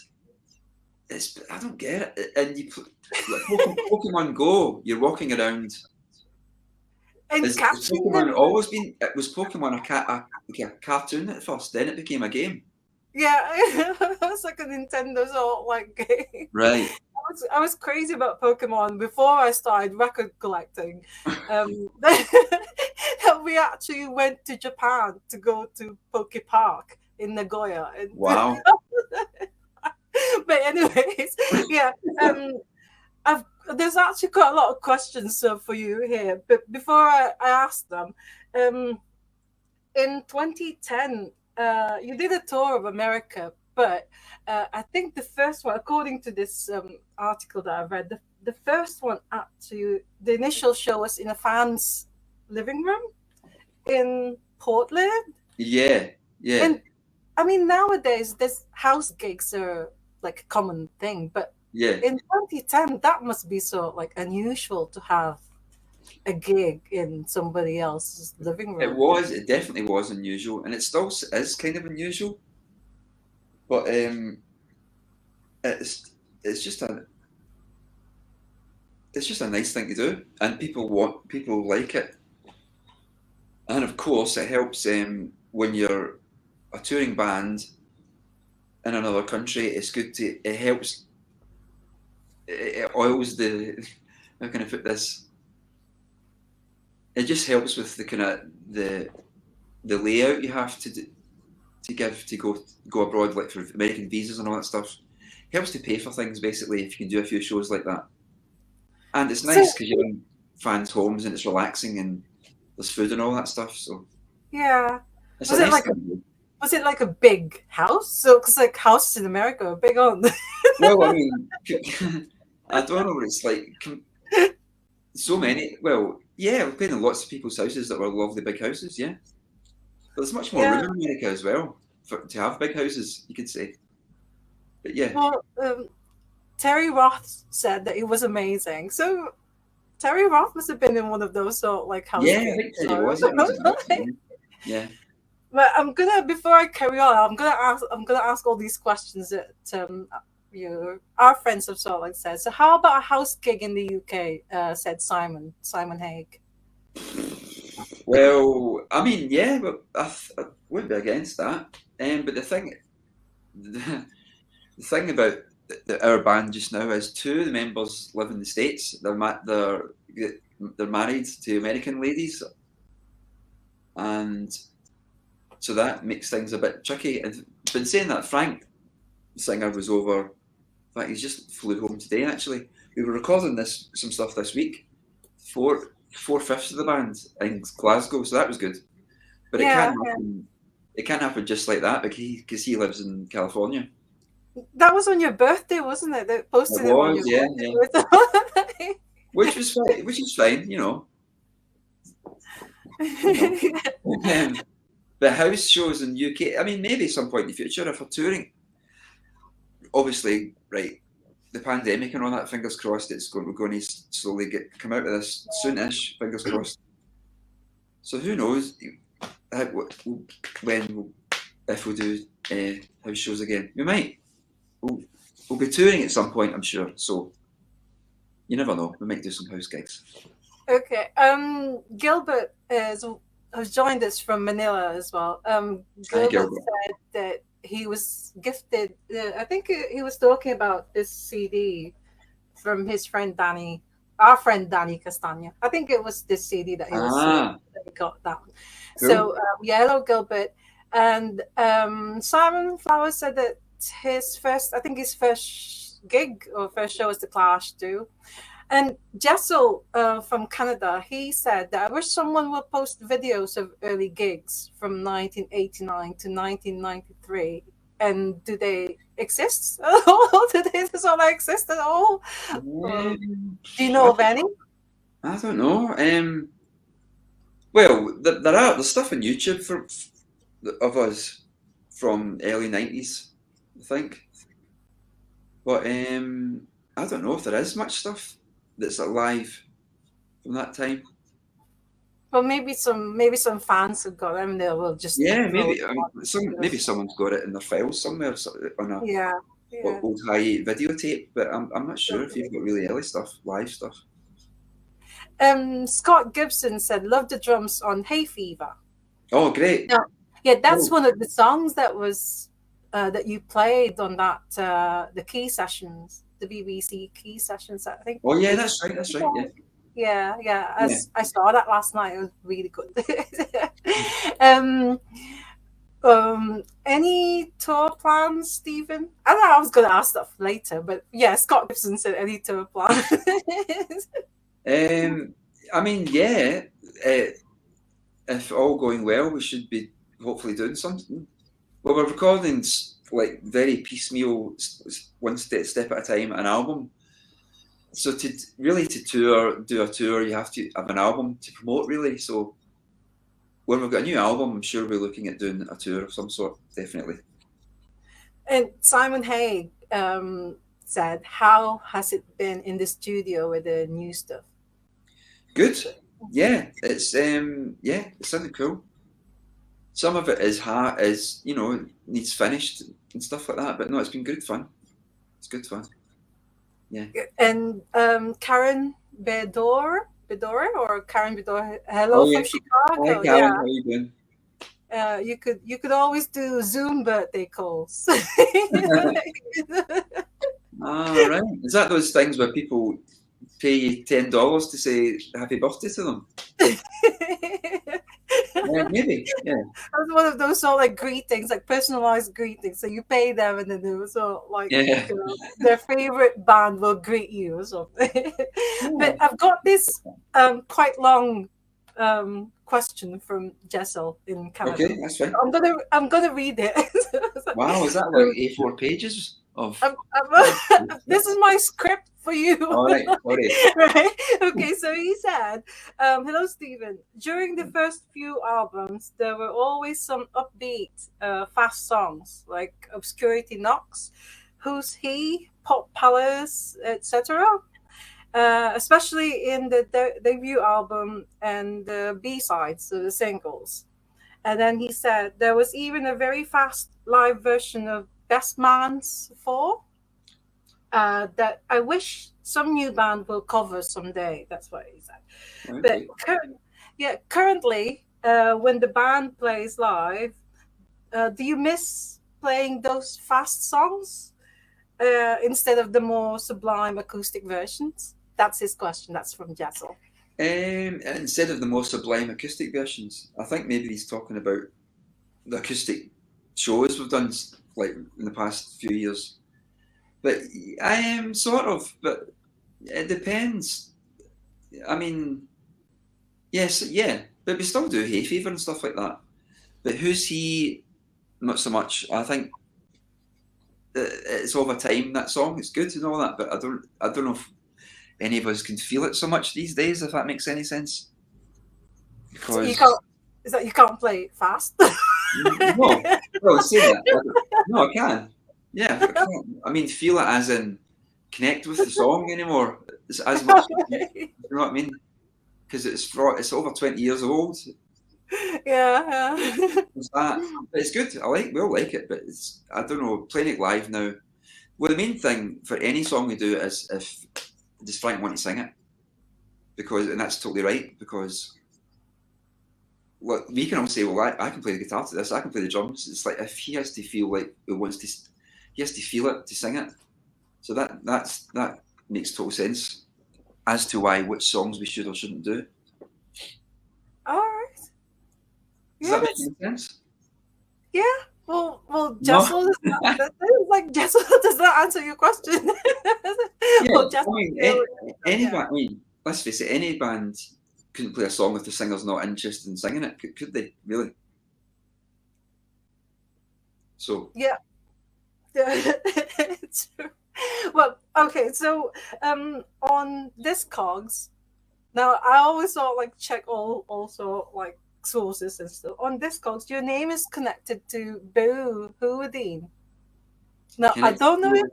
I don't get it. And like Pokemon Go, you're walking around. And Is catching Pokemon them. always been? Was Pokemon a cartoon at first? Then it became a game. Yeah, it was like a Nintendo sort of like game. Right. I was crazy about Pokemon before I started record collecting. We actually went to Japan to go to Poke Park in Nagoya. And, Wow. but anyways, yeah. There's actually quite a lot of questions for you here. But before I ask them, in 2010, you did a tour of America, but I think the first one, according to this article that I read, the first one actually, the initial show was in a fan's living room in Portland. Yeah. Yeah. And I mean, nowadays, this house gigs are like a common thing, but Yeah. in 2010, that must be so like unusual to have a gig in somebody else's living room. It definitely was unusual, and it still is kind of unusual. But it's just a nice thing to do, and people like it, and of course it helps when you're a touring band in another country. It helps. It oils the. How can I put this? It just helps with the kind of the layout you have to give to go abroad, like for American visas and all that stuff. It helps to pay for things basically if you can do a few shows like that. And it's nice because you're in fans' homes and it's relaxing and there's food and all that stuff. So yeah, it's was it like a big house? So because like houses in America are big on. Well, I mean, I don't know what it's like. So many. Well, yeah, we've been in lots of people's houses that were lovely big houses. Yeah, but there's much more room in America as well to have big houses. You could say. But yeah. Well, Terry Roth said that it was amazing. So Terry Roth must have been in one of those sort of like house. Yeah, I think Terry was. Yeah. But before I carry on, I'm gonna ask all these questions that our friends have sort of like said. So how about a house gig in the UK? Said Simon Haig. Well, I mean, yeah, but I wouldn't be against that. But the thing about our band just now is two of the members live in the States. They're married to American ladies, and so that makes things a bit tricky. And been saying that, Frank, the singer, was over. In fact, he's just flew home today. Actually, we were recording some stuff this week. 4/5 of the band in Glasgow, so that was good. But it can't happen just like that because he lives in California. That was on your birthday, wasn't it? They posted it on your birthday. Which is fine, you know. The house shows in UK. I mean, maybe some point in the future if we're touring. Obviously, right. The pandemic and all that. Fingers crossed. We're going to slowly come out of this soonish. Fingers crossed. So who knows if we'll do house shows again? We might. We'll be touring at some point, I'm sure. So you never know. We might do some house gigs. Okay. Gilbert has joined us from Manila as well. Gilbert said that he was gifted. I think he was talking about this CD from his friend Danny, our friend Danny Castagna. I think it was this CD that he got that one. Cool. So hello Gilbert, and Simon Flowers said that his first gig or first show was The Clash too. And Jessel from Canada, he said that I wish someone would post videos of early gigs from 1989 to 1993. And do they exist at all? Do they does all that exist at all? Do you know of any? I don't know. Well, there's stuff on YouTube of us from early 90s, I think. But I don't know if there is much stuff that's alive from that time. Well, maybe some fans have got them. They will just Maybe maybe someone's got it in their files somewhere on a yeah. old high videotape. But I'm not sure if you've got really early stuff, live stuff. Scott Gibson said, "Love the drums on Hay Fever." Oh, great! Yeah, that's one of the songs that was that you played on that the key sessions, the BBC key sessions. I think. Oh yeah, that's right. That's right. Yeah. I saw that last night. It was really good. Any tour plans, Stephen? I don't know. I was going to ask that later, but yeah, Scott Gibson said any tour plans. I mean, yeah. If all going well, we should be hopefully doing something. Well, we're recording like very piecemeal, one step at a time, an album. So to do a tour, you have to have an album to promote, really. So when we've got a new album, I'm sure we're looking at doing a tour of some sort, definitely. And Simon Haig said, "How has it been in the studio with the new stuff?" Good. Yeah, it's sounded cool. Some of it is hard, needs finished and stuff like that. But no, it's been good fun. It's good fun. Yeah. And Karen Bedore, hello from Chicago. Hi, Karen, how are you doing? You could always do Zoom birthday calls. Right. Is that those things where people pay you $10 to say happy birthday to them? Maybe. Yeah. That's one of those sort of like greetings, like personalized greetings. So you pay them, and then they will sort of like their favorite band will greet you or something. But I've got this quite long question from Jessel in Canada. Okay, that's fine. I'm gonna read it. Wow, is that like A4 pages of? This is my script for you. All right. Right? Okay, so he said, hello, Stephen. During the first few albums, there were always some upbeat, fast songs like Obscurity Knocks, Who's He, Pop Palace, etc. Especially in the debut album and the B-sides, so the singles. And then he said there was even a very fast live version of Best Man's 4 that I wish some new band will cover someday. That's what he said. Okay. But currently, when the band plays live, do you miss playing those fast songs instead of the more sublime acoustic versions? That's his question. That's from Jessel. Instead of the more sublime acoustic versions, I think maybe he's talking about the acoustic shows we've done like in the past few years. But I am sort of, but it depends. I mean, yes, yeah, but we still do Hay Fever and stuff like that. But Who's He? Not so much. I think it's over time, that song. It's good and all that, but I don't know if any of us can feel it so much these days, if that makes any sense. Because so you can't play it fast? No, say that. No, I can. Yeah, I can't. I mean, feel it as in connect with the song anymore. It's as much. You know what I mean? Because it's over 20 years old. Yeah. It's that. But it's good. We all like it, but I don't know, playing it live now. Well, the main thing for any song we do is if does Frank want to sing it? And that's totally right, because look, we can all say, well, I can play the guitar to this, I can play the drums. It's like if he has to feel like he has to feel it to sing it. So that makes total sense as to which songs we should or shouldn't do. All right. Does that make any sense? Yeah. Well, No. Jessel is not, that is like Jessel does not answer your question. Yeah, Well, I Jessel, mean, any band. I mean, let's face it. Any band couldn't play a song if the singer's not interested in singing it, could they? Really? So yeah. It's true. Well, okay, so on Discogs, now I always sort of like check all also like sources and stuff. On Discogs, your name is connected to Boo Hooadine. Now connected to.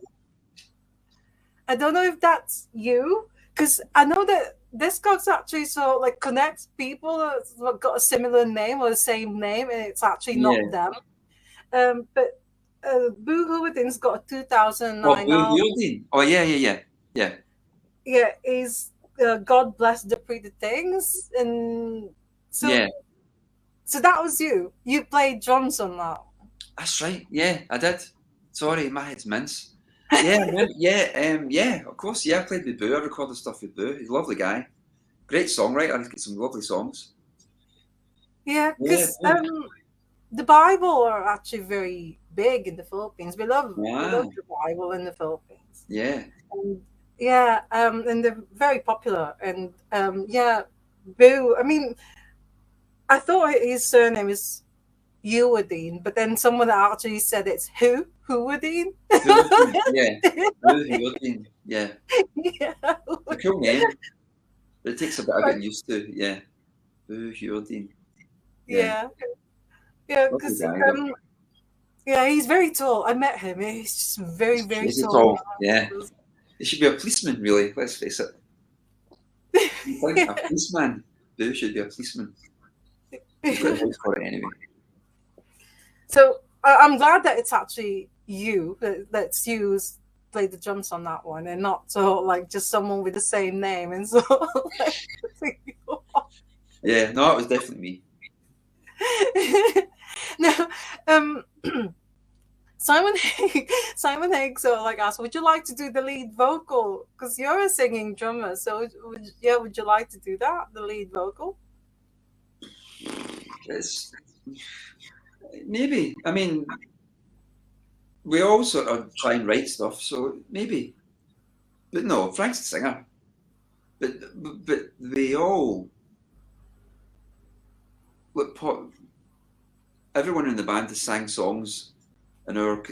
I don't know if that's you, because I know that Discogs actually so like connects people that's got a similar name or the same name, and it's actually not Yeah. them. But Boo Hooadine's got a Oh, 2009 Boo album. Hewardine. Oh, yeah. Yeah, is God Bless the Pretty Things, and so Yeah, so that was you. You played drums on that. that's right. Yeah, I did. Sorry, my head's mince. Yeah, yeah, of course. Yeah, I played with Boo. I recorded stuff with Boo. He's a lovely guy. Great songwriter. He's got some lovely songs. Yeah, Yeah, because Boo. the Bible are actually very big in the Philippines. We love Wow. the Bible in the Philippines. Yeah. And yeah, and they're very popular. And yeah, Boo. I mean, I thought his surname is Ewadine, but then someone actually said it's Hooadine. Hewardine. Yeah. Boo Hewardine. Yeah. Yeah, It's a cool name, but it takes a bit of but getting used to. Yeah. Boo Hewardine. Yeah. yeah, yeah, Lovely because guy, though. yeah, he's very tall. I met him. He's just very, He's very crazy tall. tall. Yeah. He should be a policeman, really. Let's face it. You think a policeman? Boo should be a policeman. He's got the voice for it anyway. So I'm glad that it's actually you that's you who's played the drums on that one, and not so like just someone with the same name. And so, like, Yeah, no, it was definitely me. now, Simon Higgs sort of like asked, "Would you like to do the lead vocal? Because you're a singing drummer, so would you like to do that, the lead vocal?" It's maybe. I mean, we all sort of try and write stuff, so maybe. But no, Frank's the singer. But they all look. Everyone in the band has sang songs, and our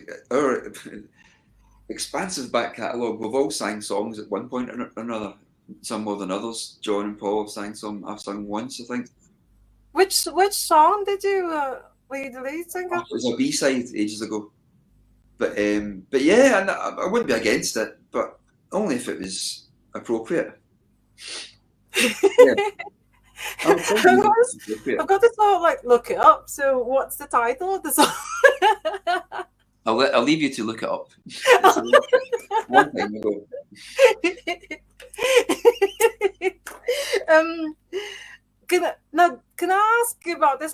expansive back catalogue. We've all sang songs at one point or another. Some more than others. John and Paul have sang some. I've sung once, I think. Which song did you were you the lead singer? It was a B-side ages ago. But yeah, and I wouldn't be against it, but only if it was appropriate. Yeah. I've got to sort of like look it up. So what's the title of the song? I'll leave you to look it up. One time ago. Can I ask you about this?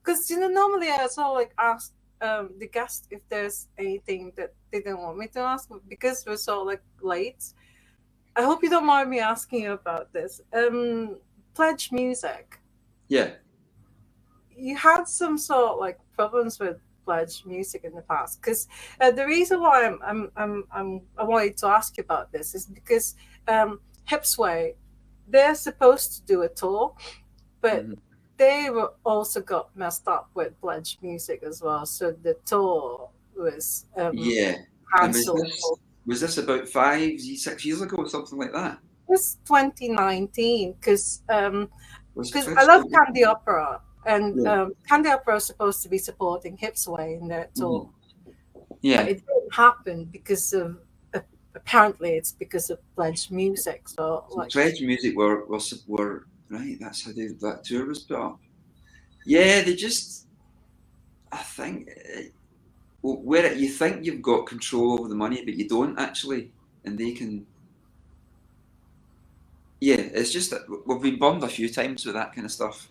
Because normally I sort of like ask the guest if there's anything that they didn't want me to ask, but because we're sort of like late, I hope you don't mind me asking you about this. Pledge Music. Yeah. You had some sort of like problems with Pledge Music in the past, because the reason why I wanted to ask you about this is because Hipsway, they're supposed to do a tour, but they were also got messed up with Pledge Music as well. So the tour was cancelled. Was this about 6 years ago or something like that? It was 2019 because I love Candy Opera, and Candy Opera is supposed to be supporting Hipsway in their tour. Yeah, but it didn't happen because of apparently it's because of Pledge Music. So like Pledge Music were right. That's how that tour was put up. Yeah, they just, I think, where you think you've got control over the money, but you don't actually, and they can. Yeah, it's just that we've been bummed a few times with that kind of stuff.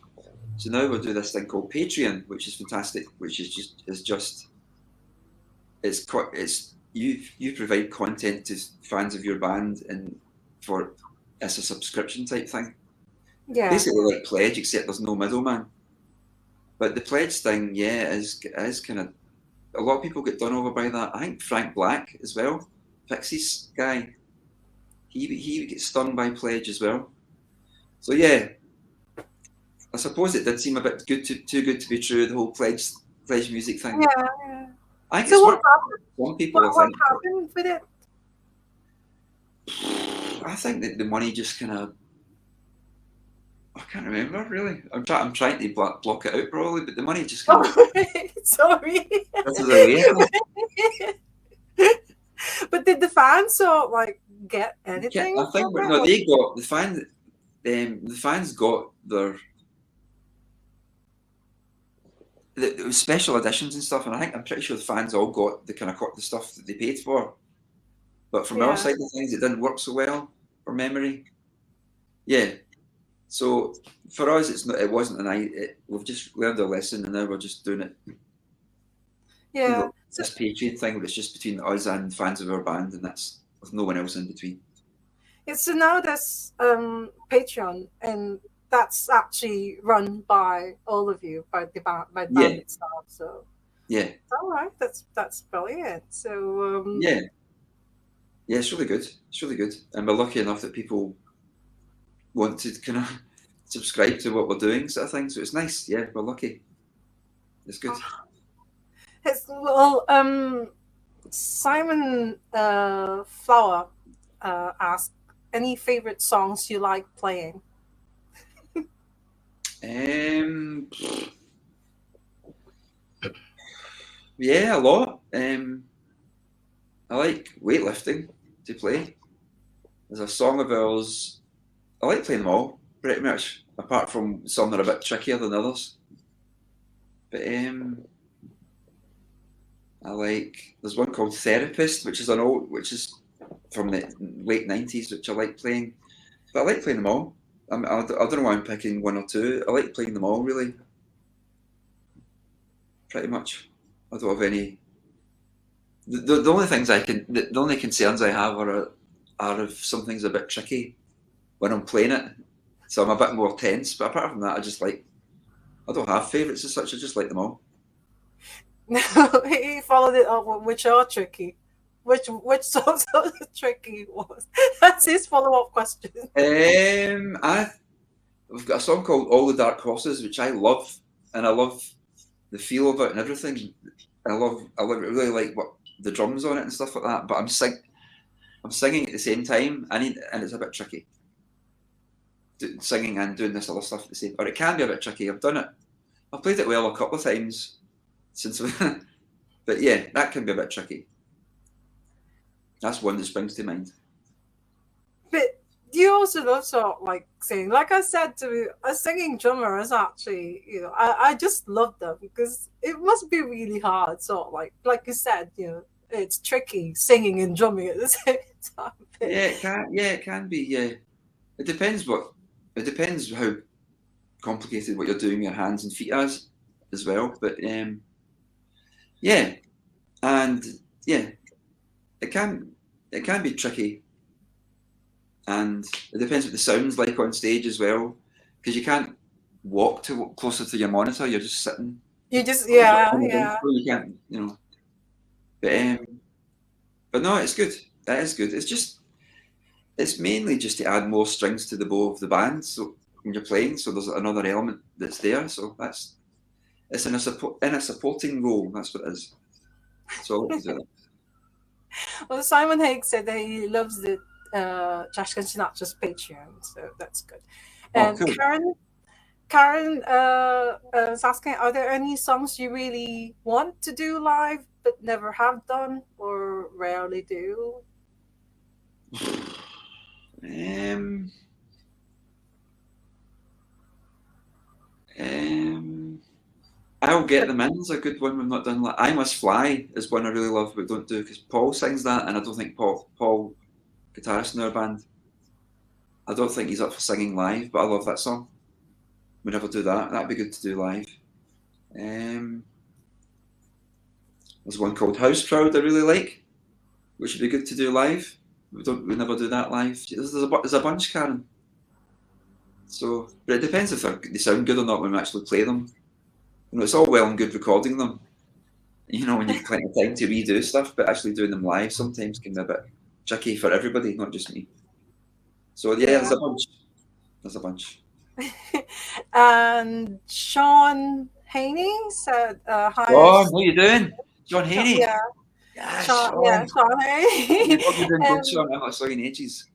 So now we'll do this thing called Patreon, which is fantastic. Which is you provide content to fans of your band, and it's a subscription type thing. Yeah, basically like Pledge, except there's no middleman. But the Pledge thing, yeah, is kind of a lot of people get done over by that. I think Frank Black as well, Pixies guy, he gets stung by Pledge as well. So yeah, I suppose it did seem a bit too good to be true. The whole Pledge music thing. Yeah. I think So it's what worked happened? for some people. What happened with it? I think that the money just kind of. I can't remember really. I'm trying to block it out probably, but the money just kind of. Oh, sorry. That's the way. But did the fans sort of like get anything? I think from it? no, they got the fans. The fans got their it was special editions and stuff, and I'm pretty sure the fans all got the kind of the stuff that they paid for. But from our side of things, it didn't work so well for memory. Yeah. So for us, it wasn't we've just learned a lesson, and now we're just doing it. Yeah. You know, this Patreon thing, where it's just between us and fans of our band, and that's with no one else in between. So now there's Patreon, and that's actually run by all of you, by the band itself. So yeah, all right, that's brilliant. So yeah, it's really good. It's really good, and we're lucky enough that people want to kind of subscribe to what we're doing, sort of thing. So it's nice. Yeah, we're lucky. It's good. Simon Flower asked, any favorite songs you like playing? Yeah, a lot. I like weightlifting to play. There's a song of ours. I like playing them all, pretty much, apart from some that are a bit trickier than others. But I like. There's one called Therapist, which is from the late '90s, which I like playing. But I like playing them all. I don't know why I'm picking one or two. I like playing them all, really. Pretty much. I don't have any. The only things the only concerns I have are if something's a bit tricky when I'm playing it, so I'm a bit more tense. But apart from that, I don't have favourites as such. I just like them all. He followed it up with which are tricky. Which songs are tricky was? That's his follow-up question. We've got a song called All the Dark Horses, which I love, and I love the feel of it and everything. I really like what the drums on it and stuff like that. But I'm singing at the same time, and it's a bit tricky. Singing and doing this other stuff at the same, or it can be a bit tricky. I've done it. I've played it well a couple of times since, but yeah, that can be a bit tricky. That's one that springs to mind. But you also love sort of like singing. Like I said, to me, a singing drummer is actually, I just love them because it must be really hard. Sort of like you said, it's tricky singing and drumming at the same time. Yeah, it can be. Yeah, it depends how complicated what you're doing your hands and feet as well. But yeah, and yeah. It can be tricky, and it depends what the sound's like on stage as well, because you can't walk closer to your monitor. You're just sitting. You just You can't, But no, it's good. That is good. It's mainly just to add more strings to the bow of the band. So when you're playing, so there's another element that's there. So it's in a supporting role. That's what it is. So. Well, Simon Haig said that he loves the Trashcan Sinatras Patreon, so that's good. And cool. Karen is asking, are there any songs you really want to do live but never have done or rarely do? I'll Get Them In is a good one we've not done. I Must Fly is one I really love but don't do because Paul sings that, and I don't think Paul, guitarist in our band, I don't think he's up for singing live, but I love that song. We never do that. That'd be good to do live. There's one called House Proud I really like, which would be good to do live. We never do that live. There's a bunch, Karen. So, but it depends if they sound good or not when we actually play them. It's all well and good recording them, you know, when you've plenty of time to redo stuff, but actually doing them live sometimes can be a bit tricky for everybody, not just me. So yeah, Yeah. there's a bunch. There's a bunch. And Sean Haney said, John, highest. how you doing? John Haney. Yeah, Yeah, Yeah, Sean. Sean Haney. Hope you're doing good, Sean. I've not saw you in ages.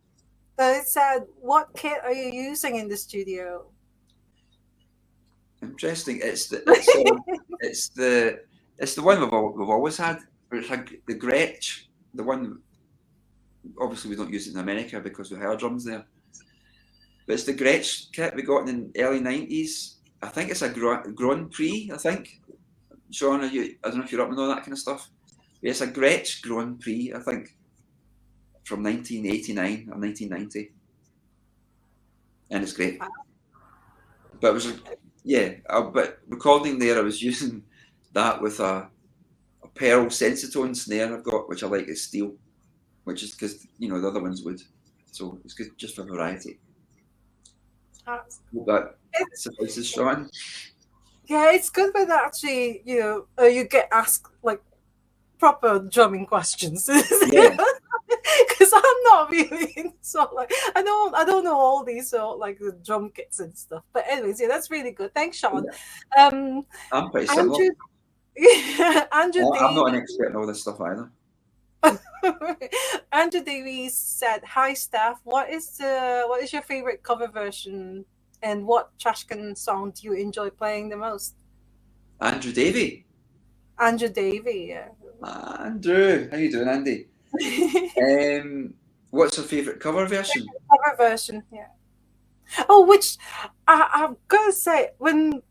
It said, what kit are you using in the studio? Interesting. It's the one we've always had. It's like the Gretsch, the one. Obviously, we don't use it in America because we hire drums there. But it's the Gretsch kit we got in the early '90s. I think it's a Grand Prix. I think. Sean, I don't know if you're up with all that kind of stuff. But it's a Gretsch Grand Prix. I think from 1989 or 1990, and it's great. But it was but recording there, I was using that with a pearl sensitone snare I've got, which I like is steel, which is because the other ones would. So it's good just for variety. Hope that suffices, Sean. Yeah, it's good when actually you get asked like proper drumming questions. Yeah. Because I'm not really I don't know all these like the drum kits and stuff. But anyways, yeah, that's really good. Thanks, Sean. Yeah. I'm pretty similar. Andrew I'm not an expert in all this stuff either. Andrew Davies said, "Hi, Steph. What is your favorite cover version, and what Trashcan song do you enjoy playing the most?" Andrew Davey. Andrew Davey, yeah. Andrew, how you doing, Andy? What's your favourite cover version? Cover version, yeah. Oh, which I've got to say, when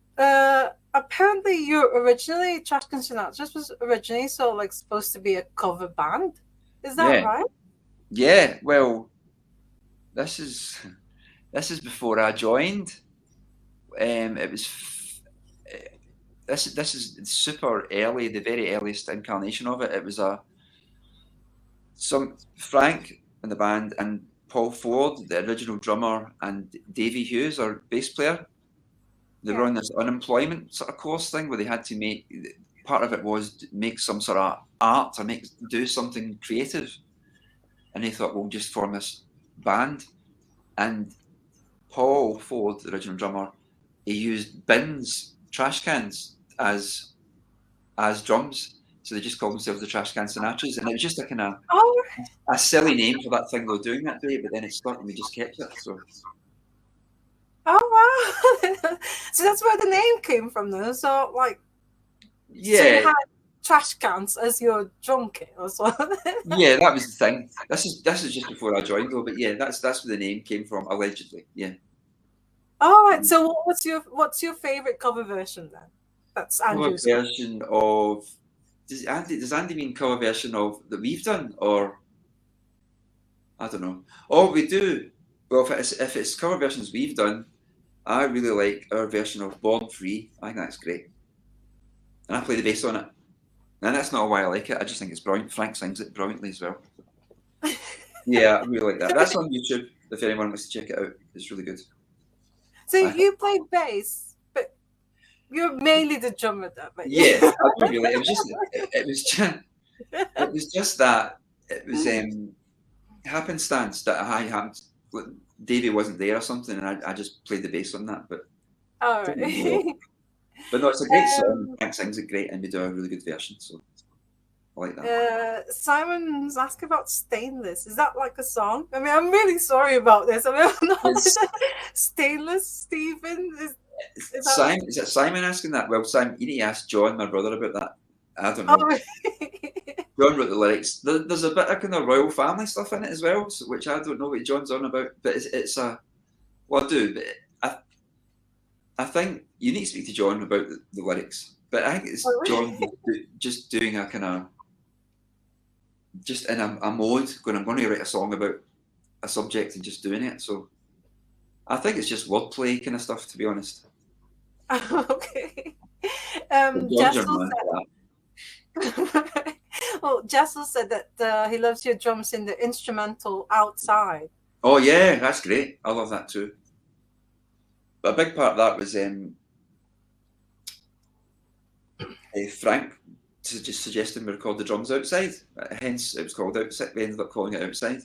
apparently Trashcan Sinatras was originally supposed to be a cover band. Is that right? Yeah. Well, this is before I joined. It was. This is super early, the very earliest incarnation of it. It was Frank in the band and Paul Ford, the original drummer, and Davey Hughes, our bass player. They were on this unemployment sort of course thing where they had to make, part of it was make some sort of art or do something creative. And they thought, we'll just form this band. And Paul Ford, the original drummer, he used bins, trash cans, as drums. So they just called themselves the Trashcan Sinatras. And it was just a kind of a silly name for that thing they were doing that day, but then it stuck and we just kept it. So. Oh wow! So that's where the name came from, though. So yeah, so you had trash cans as your drum kit or something. Yeah, that was the thing. This is just before I joined, though. But yeah, that's where the name came from, allegedly. Yeah. All right. So what's your favorite cover version then? That's Andrew's cover version of. Does Andy mean cover version of that we've done, or I don't know? Oh, we do. Well, if it's cover versions we've done, I really like our version of Born Free. I think that's great. And I play the bass on it. And that's not why I like it. I just think it's brilliant. Frank sings it brilliantly as well. Yeah, I really like that. That's on YouTube. If anyone wants to check it out, it's really good. So you play bass, but you're mainly the drummer, though. But yeah, I do really. It was just that. It was happenstance that I happened. Davey wasn't there or something, and I just played the bass on that. But all right. But no, it's a great song. Frank sings it great, and we do a really good version. So I like that. Simon's asking about Stainless. Is that like a song? I mean, I'm really sorry about this. I mean, I'm not Stainless, Stephen. Is that Simon asking that? Well, Simon, you need to ask John, my brother, about that. I don't know. John wrote the lyrics. There's a bit of kind of royal family stuff in it as well, which I don't know what John's on about. But it's a well, I do. But I think you need to speak to John about the lyrics. But I think it's John just doing a kind of just in a mode going. I'm going to write a song about a subject and just doing it. So I think it's just wordplay kind of stuff, to be honest. Okay. Jessel said that he loves your drums in the instrumental outside. Oh yeah, that's great. I love that too. But a big part of that was Frank just suggesting we record the drums outside. Hence, it was called Outside. We ended up calling it Outside.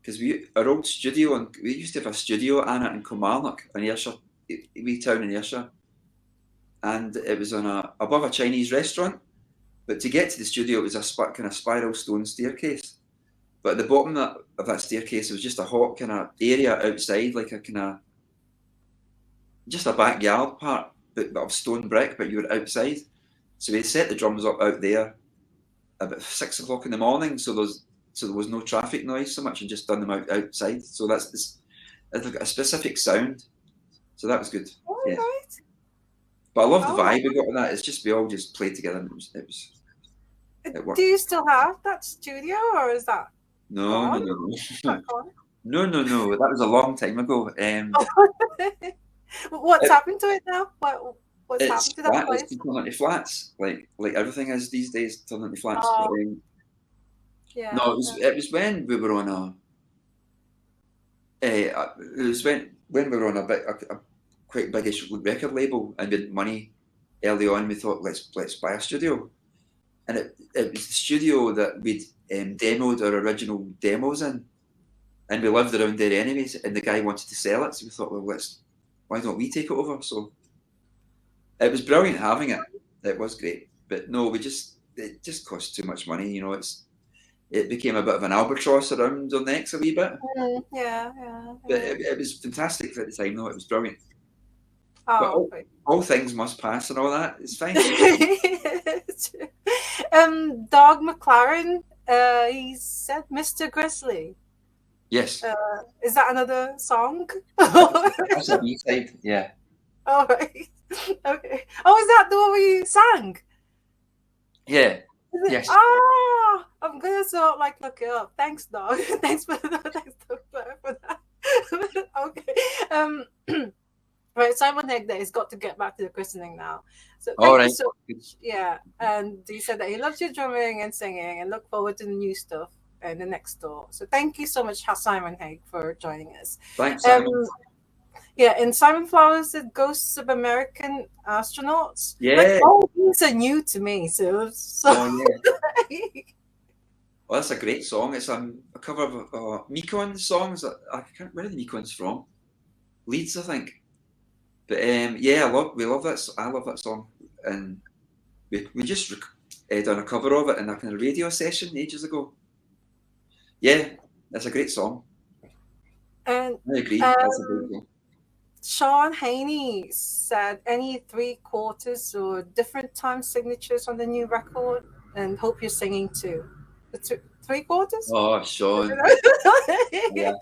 Because our old studio, and we used to have a studio, Anna, in Kilmarnock, in Ayrshire, a wee town in Ayrshire. And it was above a Chinese restaurant. But to get to the studio, it was a kind of spiral stone staircase. But at the bottom of that staircase, it was just a hot kind of area outside, like a kind of, just a backyard part, but of stone brick, but you were outside. So we set the drums up out there about 6 o'clock in the morning, so there was no traffic noise so much, and just done them outside. So it's got a specific sound. So that was good. All yeah. right. But I love the vibe we got with that. It's just we all just played together, and it worked. Do you still have that studio, or is that? No. No. That was a long time ago. What's happened to it now? What's happened to that place? It's been turned into flats, like everything is these days, turned into flats. Oh. Yeah. No, it was when we were on it was when we were on a quite biggish record label, and we had money early on. We thought, let's buy a studio, and it was the studio that we'd demoed our original demos in, and we lived around there anyways. And the guy wanted to sell it, so we thought, well, why don't we take it over? So it was brilliant having it. It was great, but no, it just cost too much money. You know, it became a bit of an albatross around our necks a wee bit. Yeah. But it was fantastic at the time, though. It was brilliant. Oh, but all things must pass and all that. It's fine. Dog McLaren, he said Mr. Grizzly. Yes. Is that another song? That's a B-side, yeah. All right. Okay. Oh, is that the one we sang? Yeah. Yes. Ah, I'm gonna look it up. Thanks, Dog. Thanks for that. Okay. Right, Simon Hegde has got to get back to the christening now. So thank you so much. Yeah, and he said that he loves your drumming and singing, and look forward to the new stuff and the next door. So thank you so much, Simon Haig, for joining us. Thanks, Simon. Yeah, and Simon Flowers said Ghosts of American Astronauts. Yeah. All these are new to me, so. Yeah. Well, that's a great song. It's a cover of Meekon's songs. Where are the Meekons from? Leeds, I think. But yeah, we love that. I love that song, and we just done a cover of it in a kind of radio session ages ago. Yeah, that's a great song. And I agree. That's a great song. Sean Haney said any 3/4 or different time signatures on the new record, and hope you're singing too. The 3/4? Oh, Sean. Yeah.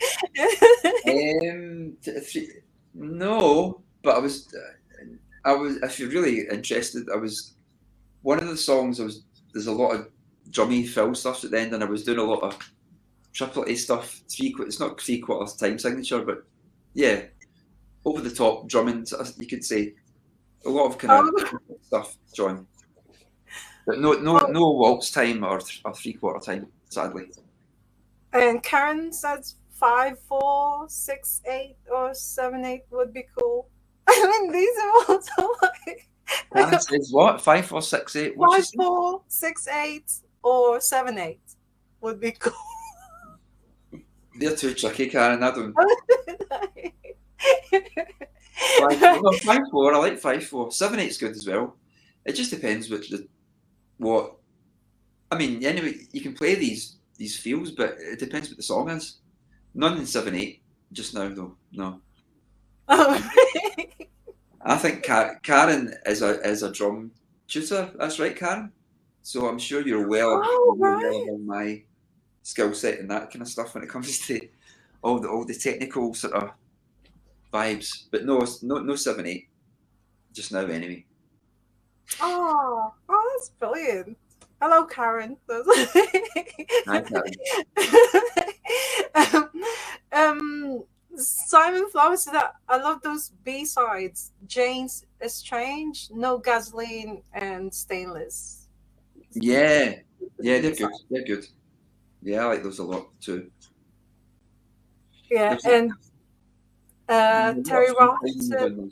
No. But I was, if you're really interested, one of the songs, there's a lot of drummy fill stuff at the end, and I was doing a lot of triplety stuff, it's not 3/4 time signature, but yeah, over the top drumming, you could say, a lot of kind of stuff, John. But no waltz time or 3/4 time, sadly. And Karen says 5/4, 6/8, or 7/8 would be cool. I mean, these are all so like. That says what? 5/4, 6/8. 5/4, 6/8, or 7/8 would be cool. They're too tricky, Karen. I don't. 5/4. I like 5/4. 7/8's good as well. It just depends what. I mean, anyway, you can play these feels, but it depends what the song is. None in 7/8 just now, though. No. I think Karen is a drum tutor. That's right, Karen. So I'm sure you're well aware of my skill set and that kind of stuff when it comes to all the technical sort of vibes. But no 7/8 just now, anyway. Oh, that's brilliant. Hello, Karen. Hi, Karen. Simon Flowers said that I love those B-sides. Jane's Estrange, No Gasoline, and Stainless. Yeah, they're good. They're good. Yeah, I like those a lot too. Yeah, and Terry Roth said,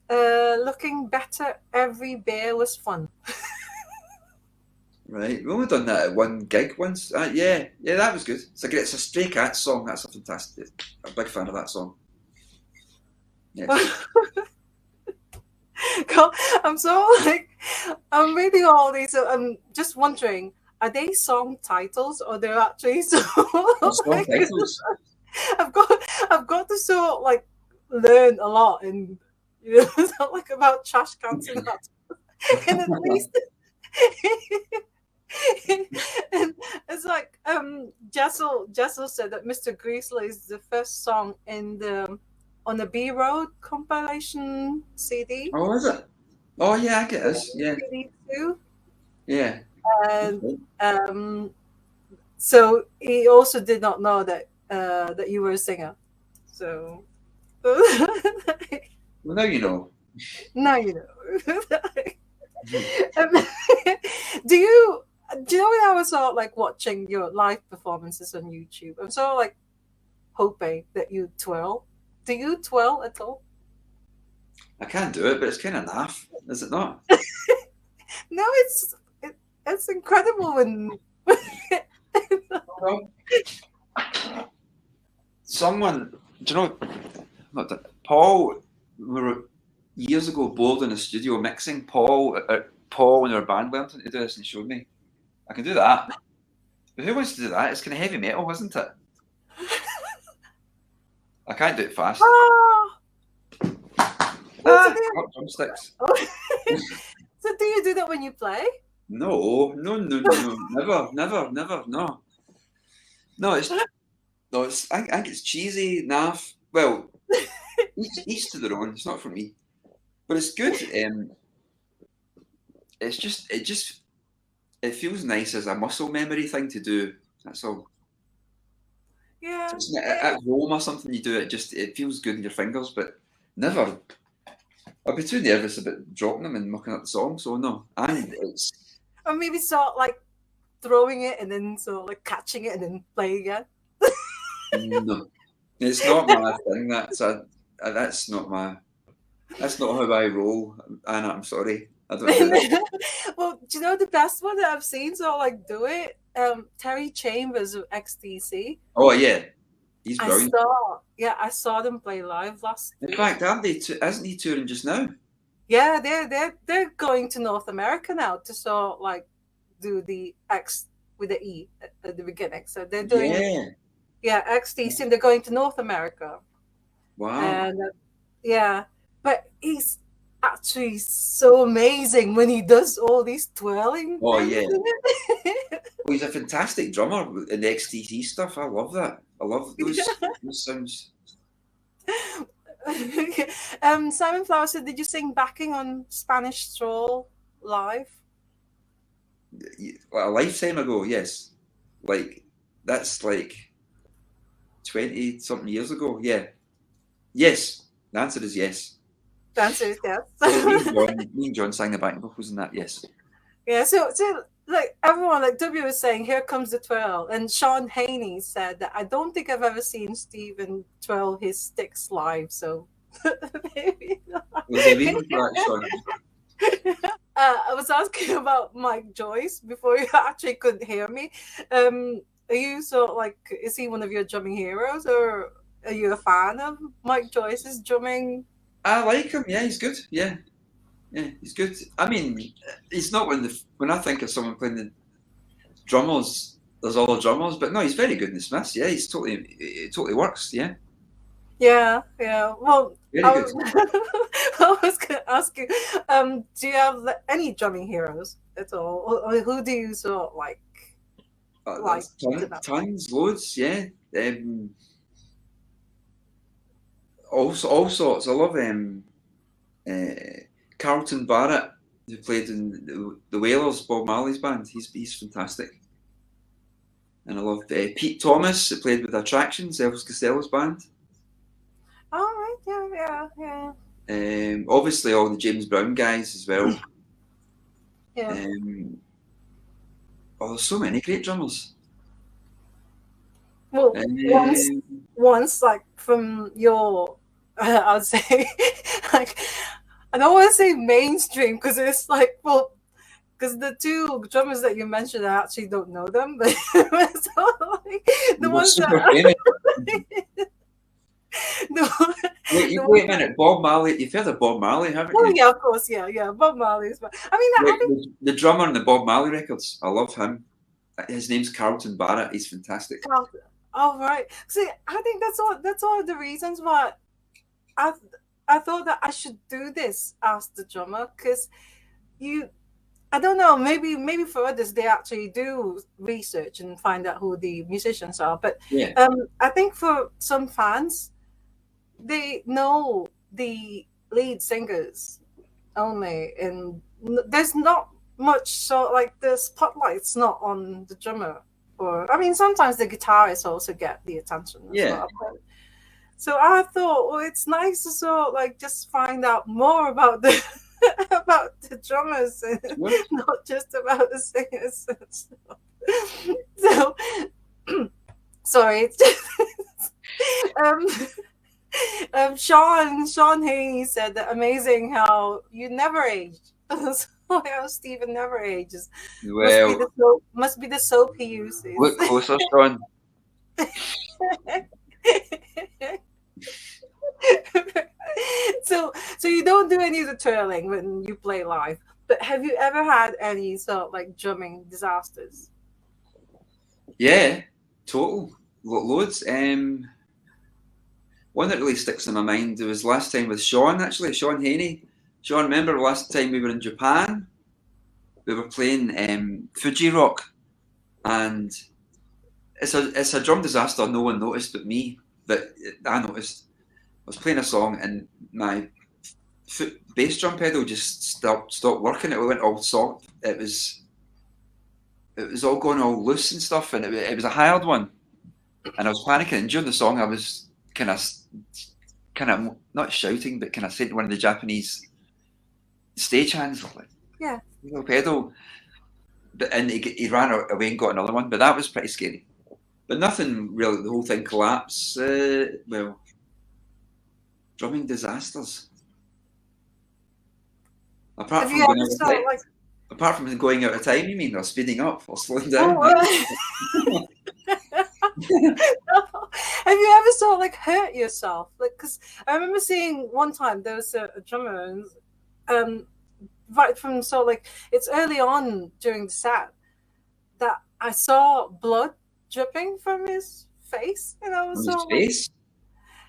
looking better every beer was fun. Right, we've only done that at one gig once. Yeah, that was good. It's a Stray Cats song. That's a fantastic. I'm a big fan of that song. Yes. I'm so like, I'm reading all these. So I'm just wondering, are they song titles or they're actually so? Song titles. I've got, I've got to so like learn a lot and like about Trashcan Sinatras, and at least. And it's like Jessel said that Mr. Greasley is the first song in the on the B Road compilation CD. Oh, is it? Oh, yeah, I guess. Yeah. CD too. Yeah. And so he also did not know that that you were a singer. So Well, now you know. now you know. Um, do you know when I was sort of like watching your live performances on YouTube? I'm sort of like hoping that you twirl. Do you twirl at all? I can't do it, but it's kind of naff, is it not? No, it's incredible when Well, someone, do you know, Paul, we were years ago bored in the studio mixing. Paul and our band learned to do this and showed me. I can do that. But who wants to do that? It's kind of heavy metal, isn't it? I can't do it fast. Drumsticks. So do you do that when you play? No, never, no. No, I think it's cheesy, naff. Well, each to their own. It's not for me, but it's good. It feels nice as a muscle memory thing to do. That's all. Yeah. At home or something, you do it. It feels good in your fingers, but never. I'd be too nervous about dropping them and mucking up the song. So no, and it's. Or maybe sort of like throwing it and then sort of like catching it and then playing again. No, it's not my thing. That's not how I roll. Anna, I'm sorry. I don't do that. Well, do you know the best one that I've seen sort of like do it? Terry Chambers of XTC. Oh yeah, he's brilliant. I saw them play live last week. In fact, isn't he touring just now? Yeah, they're going to North America now to sort of like do the X with the E at the beginning. So they're doing XTC and they're going to North America. Wow. And but he's actually so amazing when he does all these twirling. Oh yeah. Well, he's a fantastic drummer in the XTC stuff. I love that. I love those sounds. Simon Flower said, did you sing backing on Spanish Stroll live? A lifetime ago, yes. Like that's like 20-something years ago. Yeah. Yes. The answer is yes. The answer is yes. Me and John sang the backing vocals in that. Yes. Yeah. So like everyone, like W was saying, here comes the twirl, and Sean Haney said that I don't think I've ever seen Stephen twirl his sticks live. So maybe not. Was there a reason for that, Sean? I was asking about Mike Joyce before you actually couldn't hear me. Are you sort of like, is he one of your drumming heroes, or are you a fan of Mike Joyce's drumming? I like him. Yeah, he's good. Yeah, he's good. I mean, he's not when I think of someone playing the drummers, there's all the drummers, but no, he's very good in the Smiths. Yeah, it totally works. Yeah. Yeah. Well, very good. I was going to ask you, do you have any drumming heroes at all? Or who do you sort of like? Tons, loads, yeah. All sorts. I love Carlton Barrett, who played in the Wailers, Bob Marley's band. He's fantastic. And I love Pete Thomas, who played with Attractions, Elvis Costello's band. All right, yeah. Obviously, all the James Brown guys as well. Yeah. There's so many great drummers. Well, once like from your, I would say, like, I don't want to say mainstream because it's like, well, because the two drummers that you mentioned, I actually don't know them, but so, like, the ones super that famous. the Wait a minute, Bob Marley. You've heard of Bob Marley, haven't Oh you? yeah, of course, yeah. Bob Marley's. But I mean, I think The drummer on the Bob Marley records. I love him. His name's Carlton Barrett. He's fantastic. oh right. See, I think that's all of the reasons why I I thought that I should do this as the drummer, because you I don't know, maybe for others they actually do research and find out who the musicians are, but Yeah. I think for some fans they know the lead singers only, and there's not much, so like the spotlight's not on the drummer, or I mean sometimes the guitarists also get the attention as Yeah. well. But, so I thought, well, it's nice to sort of like just find out more about the about the drummers and not just about the singers and stuff. So sorry, it's just Sean Haney said that amazing how you never aged. How Stephen never ages. Well, Must be the soap he uses. look closer, Sean. So you don't do any of the twirling when you play live, but have you ever had any sort of like drumming disasters? Yeah, total loads. One that really sticks in my mind was last time with Sean, actually, Sean Haney. Sean, remember last time we were in Japan? We were playing Fuji Rock, and it's a drum disaster no one noticed but me, but I noticed. I was playing a song and my bass drum pedal just stopped working. It went all soft. It was all going all loose and stuff, and it was a hard one. And I was panicking. And during the song, I was kind of not shouting, but kind of saying to one of the Japanese stagehands, like, yeah, pedal. And he ran away and got another one. But that was pretty scary. But nothing really. The whole thing collapsed. Well, drumming disasters. Apart from going out of time, you mean, or speeding up or slowing down? Oh, have you ever sort of like hurt yourself? Like, because I remember seeing one time there was a drummer, and right from sort of like it's early on during the set that I saw blood dripping from his face, and I was sort of face.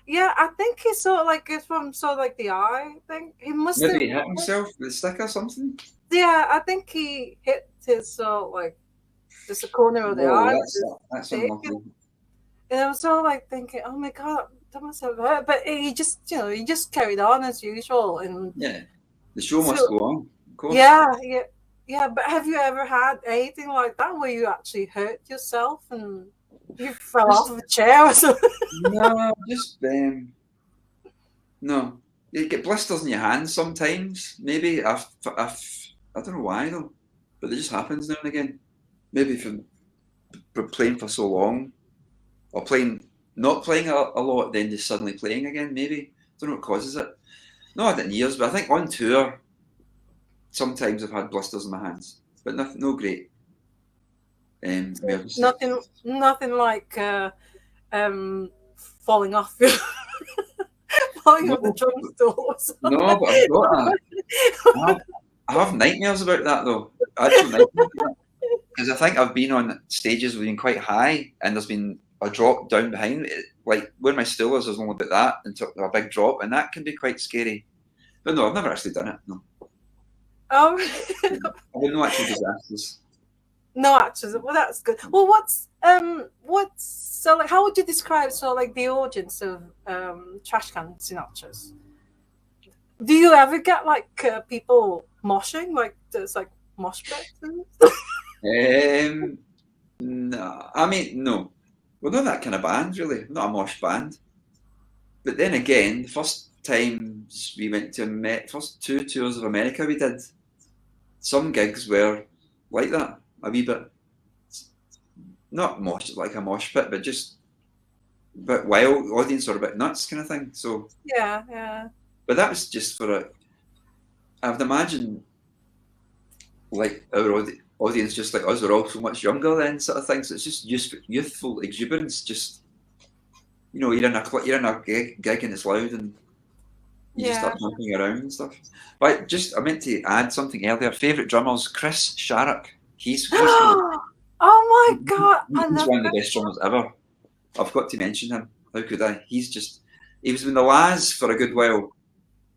Yeah, I think he sort of like it's from sort of like the eye thing. He must maybe hit himself with a stick or something. Yeah, I think he hit his sort of like just the corner of the eye. That's unlucky. And I was sort of like thinking, oh my god, that must have hurt. But he just carried on as usual. And yeah, the show must go on. Of course. Yeah. But have you ever had anything like that where you actually hurt yourself and you fell off of a chair or something? No, just no. You get blisters in your hands sometimes. Maybe I don't know why though, but it just happens now and again. Maybe from playing for so long, or not playing a lot, then just suddenly playing again. Maybe I don't know what causes it. No, I didn't years, but I think on tour, sometimes I've had blisters in my hands, but nothing, no great. Nothing like falling off your falling off the drum stools. No, but I've got I have nightmares about that though. Actually, because I think I've been on stages where been quite high, and there's been a drop down behind it. Like where my stool is, there's only about that, and took a big drop, and that can be quite scary. But no, I've never actually done it. No. Oh. I've been no actual disasters. No, actually, well, that's good. Well, what's so like? How would you describe like the audience of Trashcan Sinatras? Do you ever get like people moshing, like there's like mosh pits? No, I mean no. We're not that kind of band, really. Not a mosh band. But then again, the first times we went to first 2 tours of America we did, some gigs were like that. A wee bit, not mosh like a mosh pit, but just a bit wild, audience or a bit nuts kind of thing. So yeah. But that was just for I would imagine like our audience, just like us, are all so much younger then, sort of thing. So it's just youthful exuberance. Just you're in a gig and it's loud and you just start jumping around and stuff. But I meant to add something earlier. Favorite drummers, Chris Sharrock. He's Oh my God, I he's love one of the best drummers ever. I've got to mention him. How could I? He was in the Laz for a good while,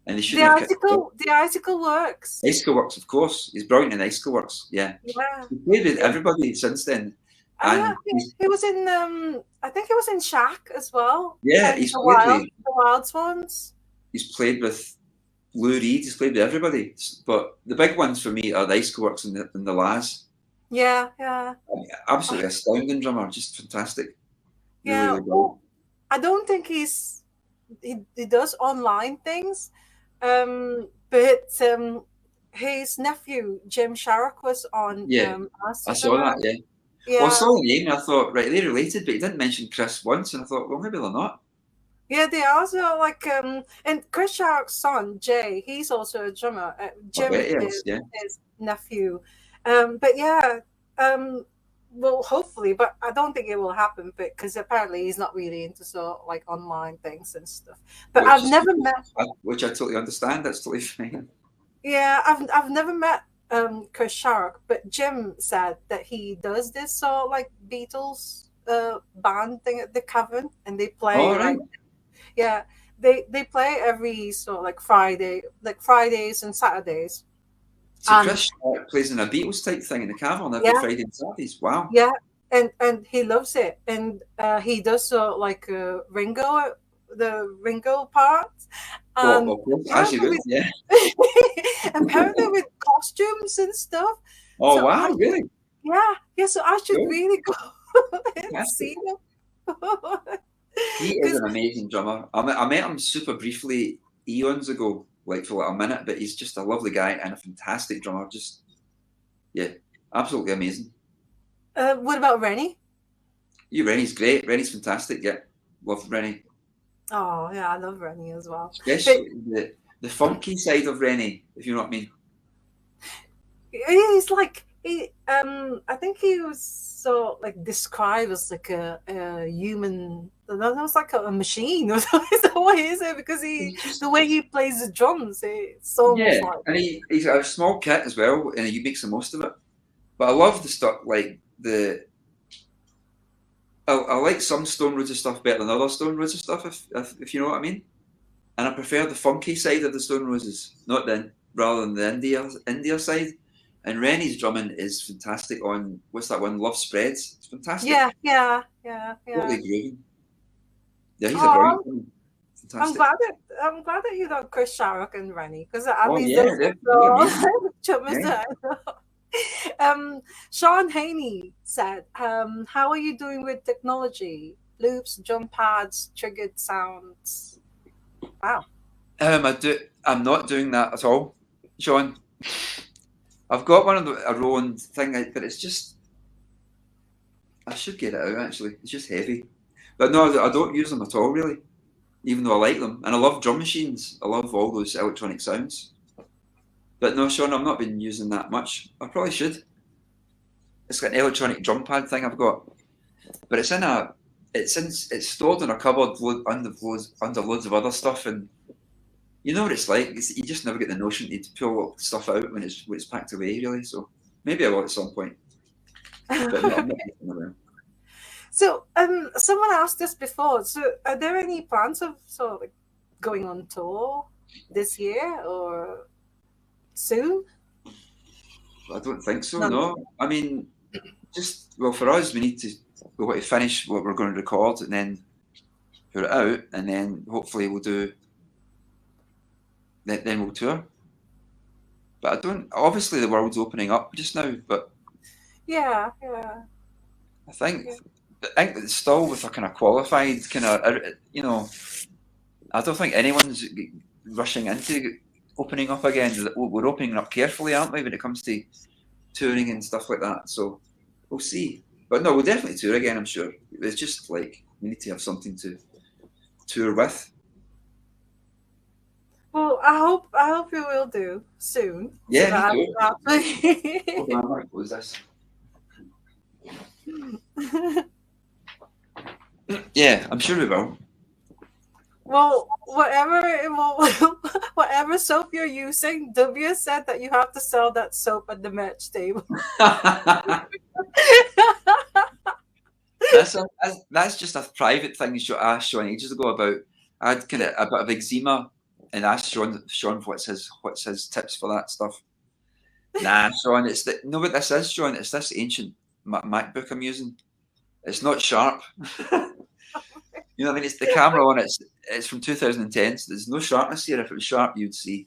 and they shouldn't have kicked him. The Icicle Works. Icicle Works, of course. He's brilliant in Icicle Works. Yeah. Yeah. He played with everybody since then. And he was in I think he was in Shack as well. Yeah, he's the Wild Swans. He's played with Lou Reed. He's played with everybody. But the big ones for me are the Icicle Works and the Laz. Yeah, yeah. Absolutely astounding drummer, just fantastic. Yeah, really well. I don't think he does online things, but his nephew Jim Sharrock was on. I saw that. Yeah. Well, I saw the name and I thought, right, they're related, but he didn't mention Chris once, and I thought, well, maybe they're not. Yeah, they are. So and Chris Sharrock's son Jay, he's also a drummer. Jim is his nephew, but yeah. Well, hopefully, but I don't think it will happen because apparently he's not really into online things and stuff. But I've never met, which I totally understand. That's totally fine. Yeah, I've never met Chris Sharrock, but Jim said that he does this Beatles band thing at the Cavern, and they play. Oh, right. They play every Fridays and Saturdays. So Chris Sharrock plays in a Beatles type thing in the Cavern every Friday and Saturdays. Wow. Yeah, and he loves it, and he does Ringo, the Ringo part. Apparently with costumes and stuff. Oh so wow, really? Yeah. So I should really go and see him. He is an amazing drummer. I met him super briefly eons ago. For a minute, but he's just a lovely guy and a fantastic drummer. Just, absolutely amazing. What about Rennie? Rennie's great. Rennie's fantastic. Yeah, love Rennie. Oh yeah, I love Rennie as well. Especially the funky side of Rennie, if you know what I mean. He's I think he was described as a human. That was like a machine, or something. What is it? Because the way he plays the drums, it's so much like. And he's got a small kit as well, and he makes the most of it. But I love the stuff I like some Stone Roses stuff better than other Stone Roses stuff, if you know what I mean. And I prefer the funky side of the Stone Roses, rather than the India side. And Rennie's drumming is fantastic on what's that one? Love Spreads. It's fantastic. Yeah. Totally groovy. Yeah, he's a brilliant one. Fantastic. I'm glad that you got Chris Sharrock and Rennie, because Sean Haney said, "How are you doing with technology? Loops, drum pads, triggered sounds." Wow. I'm not doing that at all, Sean. I've got one of a Rowan thing, but it's just, I should get it out actually. It's just heavy. But no, I don't use them at all really, even though I like them. And I love drum machines. I love all those electronic sounds. But no, Sean, I've not been using that much. I probably should. It's got an electronic drum pad thing I've got. But it's stored in a cupboard under loads of other stuff, and you know what it's like. You just never get the notion to pull stuff out when it's packed away, really. So maybe I will at some point. But no, I'm not using it around. So, someone asked us before. So, are there any plans of going on tour this year or soon? I don't think so. No. I mean, for us, we want to finish what we're going to record and then put it out, and then hopefully we'll do. Then we'll tour. But obviously the world's opening up just now, but yeah. I think it's still with a kind of qualified I don't think anyone's rushing into opening up again. We're opening up carefully, aren't we, when it comes to touring and stuff like that? So we'll see. But no, we'll definitely tour again, I'm sure. It's just we need to have something to tour with. Well, I hope you will do soon, so Yeah, me that I too. can Hold actually. on, what was this? Yeah, I'm sure we will. Well, whatever soap you're using, W said that you have to sell that soap at the merch table. That's just a private thing I asked Sean ages ago about. I had kind of a bit of eczema and asked Sean what's his tips for that stuff. Nah, Sean, no, what this is, Sean. It's this ancient MacBook I'm using. It's not sharp. You know what I mean? It's the camera on it. It's from 2010, so there's no sharpness here. If it was sharp, you'd see.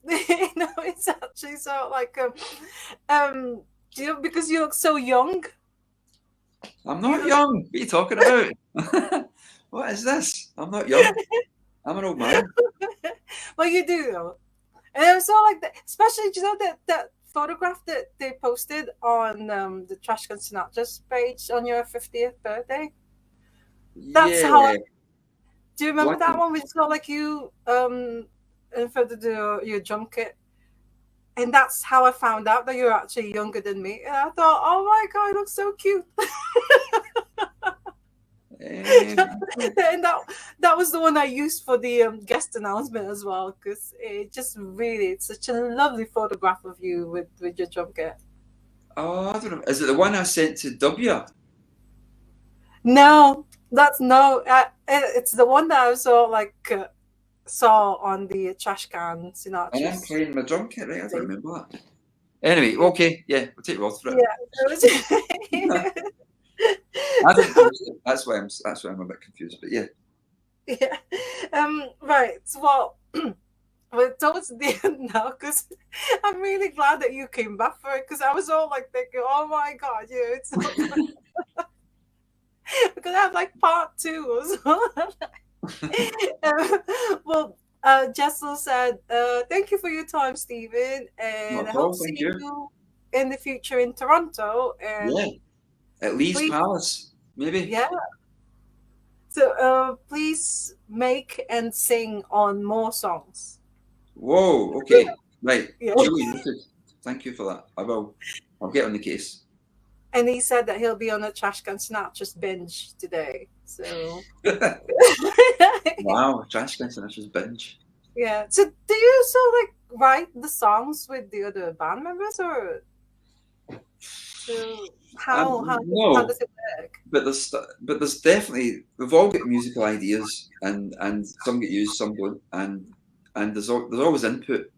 It's actually so like because you look so young. I'm You not look, young. What are you talking about? What is this? I'm not young. I'm an old man. well, you do though, and I saw like that, especially that photograph that they posted on the Trashcan Sinatras page on your 50th birthday. That's how. Yeah. Do you remember What? that one? We saw like you in front of your drum kit. And that's how I found out that you're actually younger than me. And I thought, oh my god, you look so cute. And that was the one I used for the guest announcement as well, because it's such a lovely photograph of you with your drum kit. Oh, I don't know. Is it the one I sent to W? No, that's no. It's the one that I saw on the trash can And I'm Sinatra's. playing my drum kit, right? I don't remember that. Anyway, okay, yeah, we'll take your word for it. Yeah, I don't use it. That's why I'm a bit confused. But yeah. yeah. Right. Well, we're towards the end now because I'm really glad that you came back for it because I was all like thinking, oh my god, yeah, it's so because I have like part two as well. Well, Jessel said, thank you for your time, Stephen, and Not I at hope all, to see thank you. you in the future in Toronto. And Yeah. At Lee's please, Palace, maybe. yeah. So please make and sing on more songs. Whoa, okay. Right. Yeah. Julie, thank you for that. I'll get on the case. And he said that he'll be on a Trashcan Sinatras binge today. So Wow, Trashcan Sinatras binge. yeah. So do you also like write the songs with the other band members, or so how No, does it work? but there's definitely we've all got musical ideas and some get used, some don't, and there's always input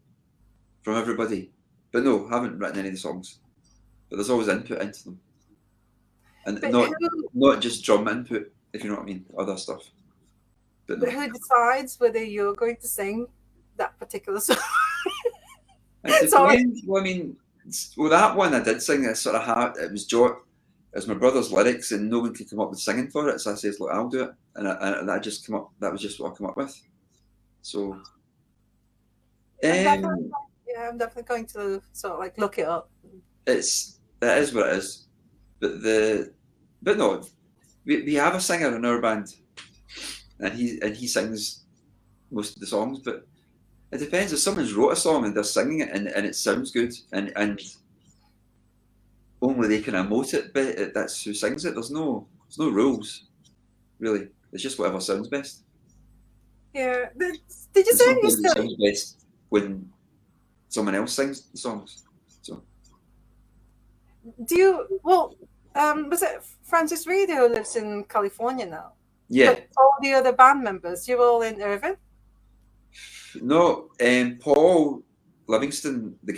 from everybody. But no, haven't written any of the songs. But there's always input into them, and But not just drum input, if you know what I mean, other stuff. But no, who decides whether you're going to sing that particular song? it Sorry. depends. Well, I mean, well, that one I did sing. It sort of it was my brother's lyrics, and no one could come up with singing for it. So I says, "Look, I'll do it," and I just come up. That was just what I come up with. So, I'm definitely, um, yeah, I'm definitely going to sort of like look it up. that is what it is. But no, we have a singer in our band, and he sings most of the songs. But it depends if someone's wrote a song and they're singing it and it sounds good and only they can emote it. But that's who sings it. There's no rules really. It's just whatever sounds best. Yeah. Did you And say you sometimes it still? sounds best when someone else sings the songs. So Do you? Well, was it Francis Reed who lives in California now? yeah, But all the other band members, you're all in Irving. no, Paul Livingston, the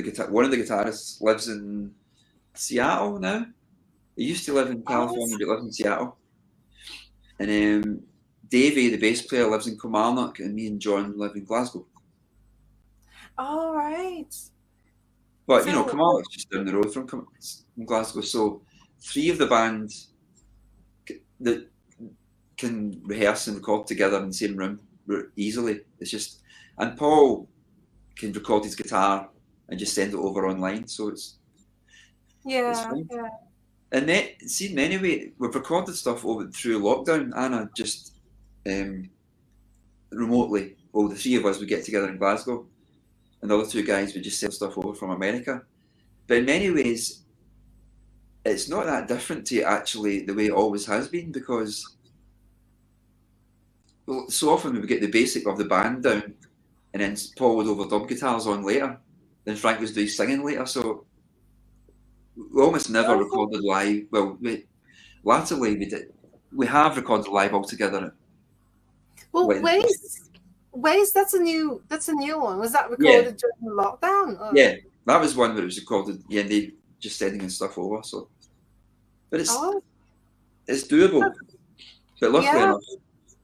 guitar, one of the guitarists lives in Seattle now. He used to live in California, but lives in Seattle. And Davey, the bass player, lives in Kilmarnock, and me and John live in Glasgow. All right. But So Kilmarnock's just down the road from Glasgow, so three of the bands that can rehearse and record together in the same room easily. It's just, and Paul can record his guitar and just send it over online, so it's yeah, fine. yeah. And see, in many ways, we've recorded stuff over through lockdown. Anna just remotely. Well, the three of us would get together in Glasgow, and the other two guys would just send stuff over from America. But in many ways, it's not that different to actually the way it always has been, because so often we would get the basic of the band down, and then Paul would overdub guitars on later, then Frank was doing singing later. So we almost never recorded live. Well, latterly we have recorded live altogether. Well, Ways, that's a new one. Was that recorded during lockdown? Or? Yeah, that was one where it was recorded. Yeah, and they just sending stuff over. So, but it's doable. But luckily enough,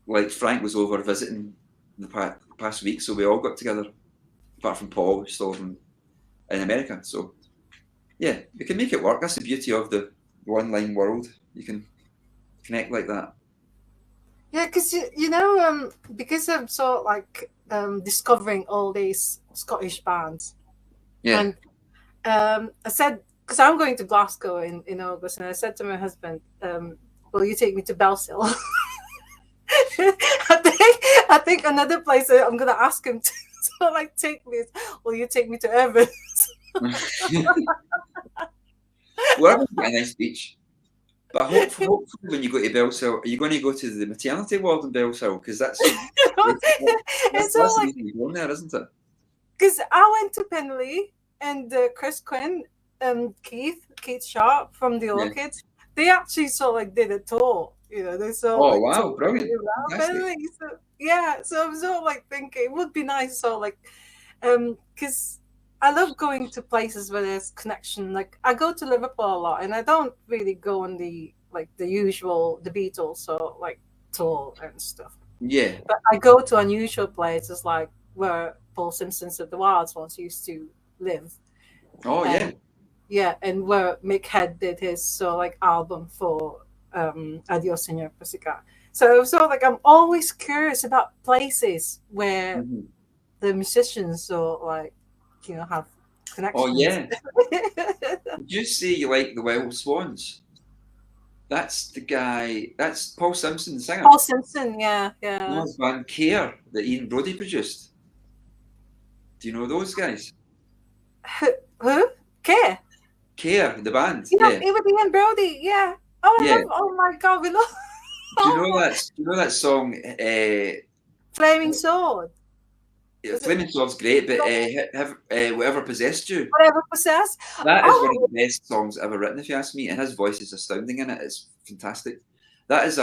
like Frank was over visiting the past week, so we all got together. Apart from Paul, who's still in America. So yeah, you can make it work. That's the beauty of the online world. You can connect like that. Yeah, because you know, because I'm sort of like discovering all these Scottish bands. Yeah. And I said, because I'm going to Glasgow in August, and I said to my husband, "Will you take me to Belsill?" I think another place that I'm gonna ask him to like take me is, "Will you take me to Evans?" Well, Evans got a nice beach. But hopefully, when you go to Belsill, are you going to go to the maternity ward in Belsill? Because that's like going there, isn't it? Because I went to Penley, and Chris Quinn and Keith Sharp from the Orchids, they actually sort of like did a tour. You know, they sort of wow, brilliant! Penley. So, so I'm sort of like thinking it would be nice, sort of like, because I love going to places where there's connection. Like I go to Liverpool a lot, and I don't really go on the usual the Beatles or like tour and stuff. Yeah. But I go to unusual places like where Paul Simpson's of the Wilds once used to live. Oh yeah. Yeah, and where Mick Head did his album for Adios Señor Pussycat. So like I'm always curious about places where the musicians have connections. Oh yeah. Did you say you like the Wild Swans? That's the guy. That's Paul Simpson, the singer. Paul Simpson, yeah. His band Care that Ian Brody produced. Do you know those guys? Who? Care? Care, the band. Yeah, with Ian Brody. Yeah. Oh my God, we love. Do you know that song? Flaming Sword. Flaming Sword's great, but Whatever Possessed You. Whatever Possessed. That is one of the best songs ever written, if you ask me. And his voice is astounding in it. It's fantastic. That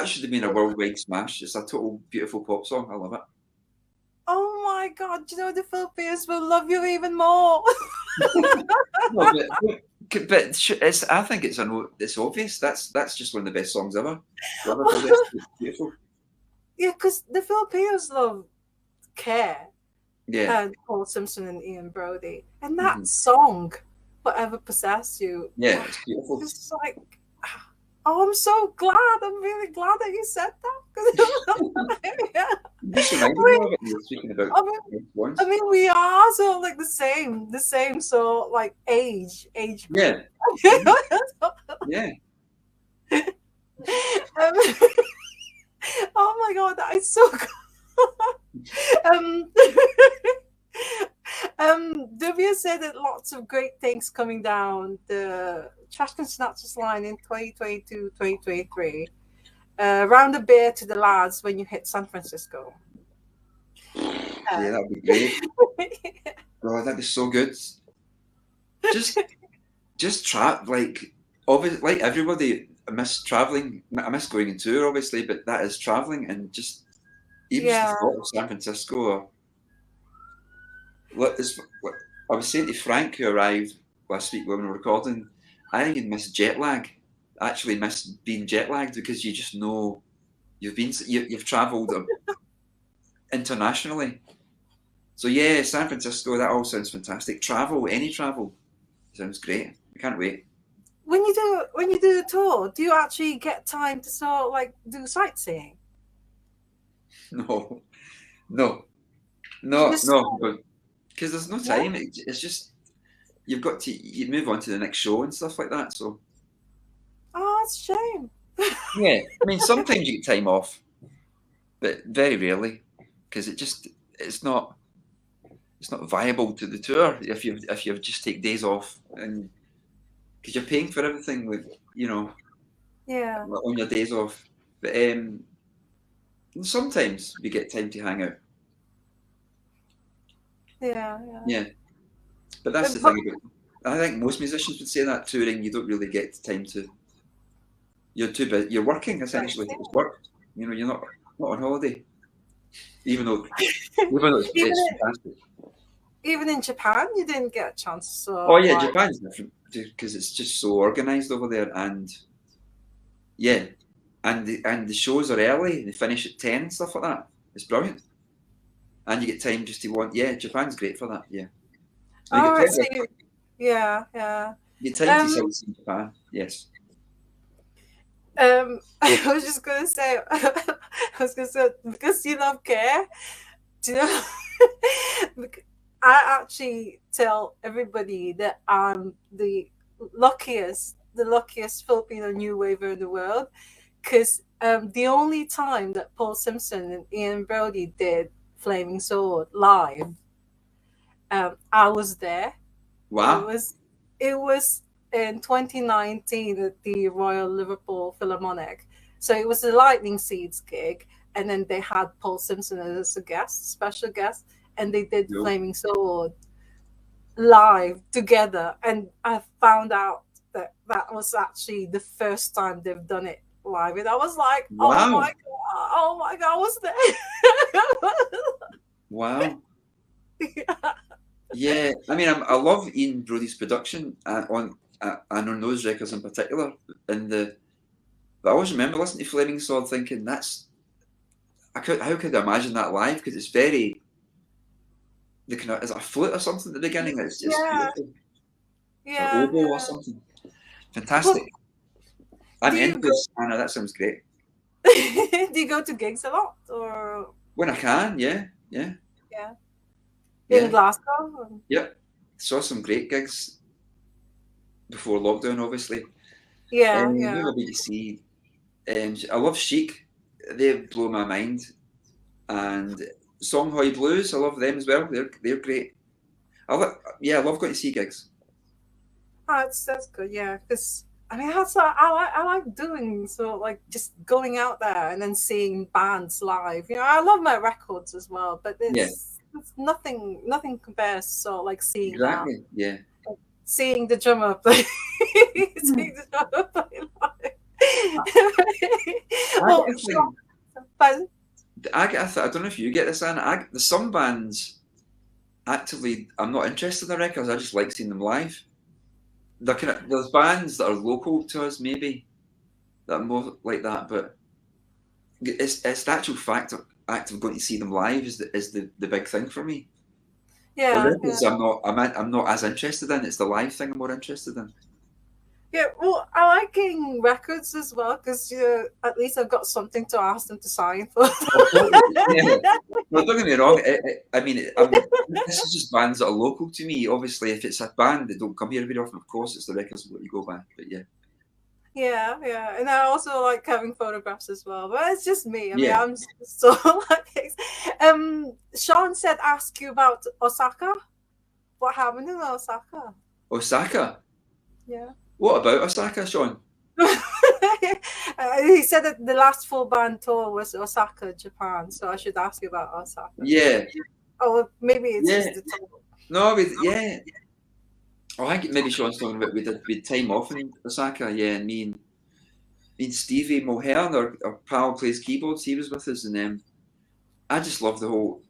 should have been a worldwide smash. It's a total beautiful pop song. I love it. Oh my God! You know the Filipinos will love you even more. No, but I think it's obvious. That's just one of the best songs ever. It's beautiful. Yeah, because the Filipinos love Care. Yeah. And Paul Simpson and Ian Brody, and that song, "Whatever Possessed You." Yeah, it's beautiful. It's like, oh, I'm so glad. I'm really glad that you said that. Yeah. Just reminded me of it. You're speaking about. I mean, we are so like the same. So like age. Yeah. Yeah. Oh my God, that is so good. W said that lots of great things coming down the Trashcan Sinatras line in 2022-2023. Round a beer to the lads when you hit San Francisco. Yeah, that'd be great. Oh, that'd be so good. Just obviously, like everybody, I miss traveling. I miss going on tour, obviously, but that is traveling, and just even just the thought of San Francisco. I was saying to Frank, who arrived last week when we were recording, I think he'd miss jet lag. Actually, miss being jet lagged, because you just know you've travelled internationally. So yeah, San Francisco, that all sounds fantastic. Any travel sounds great. I can't wait. When you do a tour, do you actually get time to sort of like do sightseeing? No, because there's no time. It's just you move on to the next show and stuff like that. So Oh, it's a shame. Yeah, I mean, sometimes you get time off, but very rarely, because it's not viable to the tour if you just take days off, and because you're paying for everything with Yeah, on your days off. But sometimes we get time to hang out. yeah. Yeah, but that's the But thing about. I think most musicians would say that touring, you don't really get time to. You're too busy. You're working essentially. It's work. You're not on holiday, even though even it's fantastic. even in Japan, you didn't get a chance to Oh yeah, like. Japan's different because it's just so organised over there, and yeah, and the shows are early. They finish at 10 and stuff like that. It's brilliant, and you get time just to want. Yeah, Japan's great for that. Yeah, and you Oh, get I plenty. see. Yeah, yeah. You get time to sightsee in Japan. Yes. I was just gonna say, because you love care. Do you know? I actually tell everybody that I'm the luckiest Filipino new waver in the world, because the only time that Paul Simpson and Ian Brody did Flaming Sword live, I was there. It Wow. was it was in 2019 at the Royal Liverpool Philharmonic. So it was the Lightning Seeds gig, and then they had Paul Simpson as a guest, special guest, and they did No. Flaming Sword live together. And I found out that that was actually the first time they've done it live, and I was like, Wow. oh my god, I was Wow. there. Yeah. I mean, I love Ian Brody's production and on those records in particular. But I always remember listening to Flaming Sword, thinking how could I imagine that live? Because it's very the kind of is it a flute or something at the beginning? It's Yeah, beautiful, or yeah, oboe or yeah. something. Well, Fantastic. I'm do you into go this, Anna. That sounds great. do you go to gigs a lot, or When I can, yeah, yeah, yeah, in yeah, Glasgow? yep. Saw some great gigs before lockdown, obviously. Yeah, Who yeah. will be to see? I love Chic. They blow my mind. And Songhoy Blues, I love them as well. They're great. I love going to see gigs. Oh, that's good. Yeah, because I mean, I like doing so, like just going out there and then seeing bands live. You know, I love my records as well, but Yeah, it's nothing compares. So like seeing that, exactly. Yeah. seeing the drummer play, seeing the drummer play live. I Well, get a thing. but I don't know if you get this, Anna. There's some bands actively I'm not interested in the records. I just like seeing them live. There's bands that are local to us maybe that are more like that, but it's the actual act of going to see them live is the big thing for me. The yeah, yeah. records I'm not as interested in. It's the live thing I'm more interested in. Yeah, well, I like getting records as well because at least I've got something to ask them to sign for. Oh, totally. Yeah. No, don't get me wrong. I mean, this is just bands that are local to me. Obviously, if it's a band that don't come here very often, of course, it's the records that you go by. But yeah, Yeah, yeah, and I also like having photographs as well. But it's just me. I mean, yeah. I'm so like. Sean said, "Ask you about Osaka. What happened in Osaka?" Osaka. Yeah. What about Osaka, Sean? He said that the last full band tour was Osaka, Japan. So I should ask you about Osaka. Yeah, Oh, maybe it's yeah. just the tour. No, yeah. Oh, I think maybe Sean's talking about we had time off in Osaka. Yeah, and me and Stevie Mulhern, our pal plays keyboards. He was with us, and I just love the whole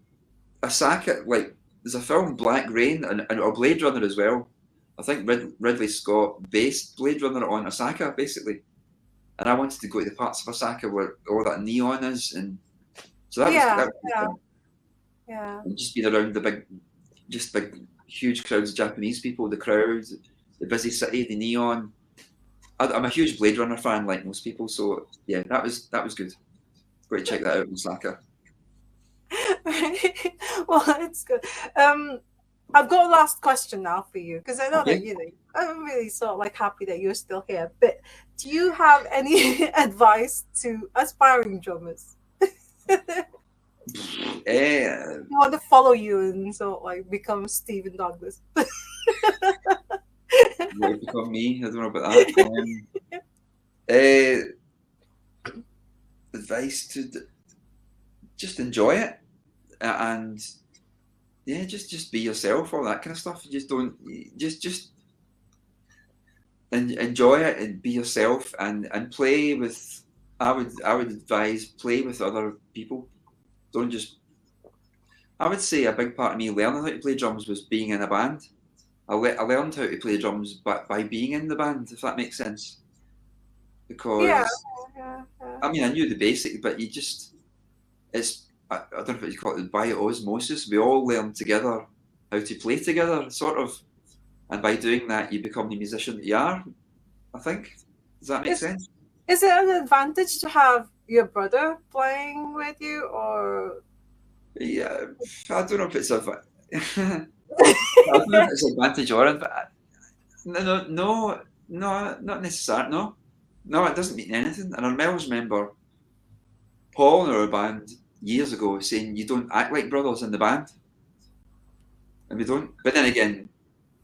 Osaka. Like, there's a film Black Rain and or Blade Runner as well. I think Ridley Scott based Blade Runner on Osaka, basically. And I wanted to go to the parts of Osaka where all that neon is, and so that Yeah, was good yeah, fun. yeah. And just being around big, huge crowds of Japanese people, the crowds, the busy city, the neon. I'm a huge Blade Runner fan, like most people. So yeah, that was good. Go to check that out in Osaka. Well, it's good. Um, I've got a last question now for you because I know that Okay. I'm really sort of like happy that you're still here. But do you have any advice to aspiring drummers? Eh, You want to follow you and sort of like become Stephen Douglas? what would become me? I don't know about that. Eh, advice to just enjoy it and yeah, just be yourself, all that kind of stuff. You just don't just enjoy it and be yourself and play with. I would advise play with other people. Don't just. I would say a big part of me learning how to play drums was being in a band. I learned how to play drums by being in the band, if that makes sense. Yeah, Because yeah, yeah. I mean I knew the basic, but you just it's I don't know what you call it by osmosis. We all learn together how to play together, sort of, and by doing that, you become the musician that you are. I think. Does that make Is sense? is it an advantage to have your brother playing with you, or Yeah, I don't know if it's a. I don't know if it's an advantage or an. No, not necessarily. No, it doesn't mean anything. And I always remember Paul in our band years ago saying, "You don't act like brothers in the band," and we don't. But then again,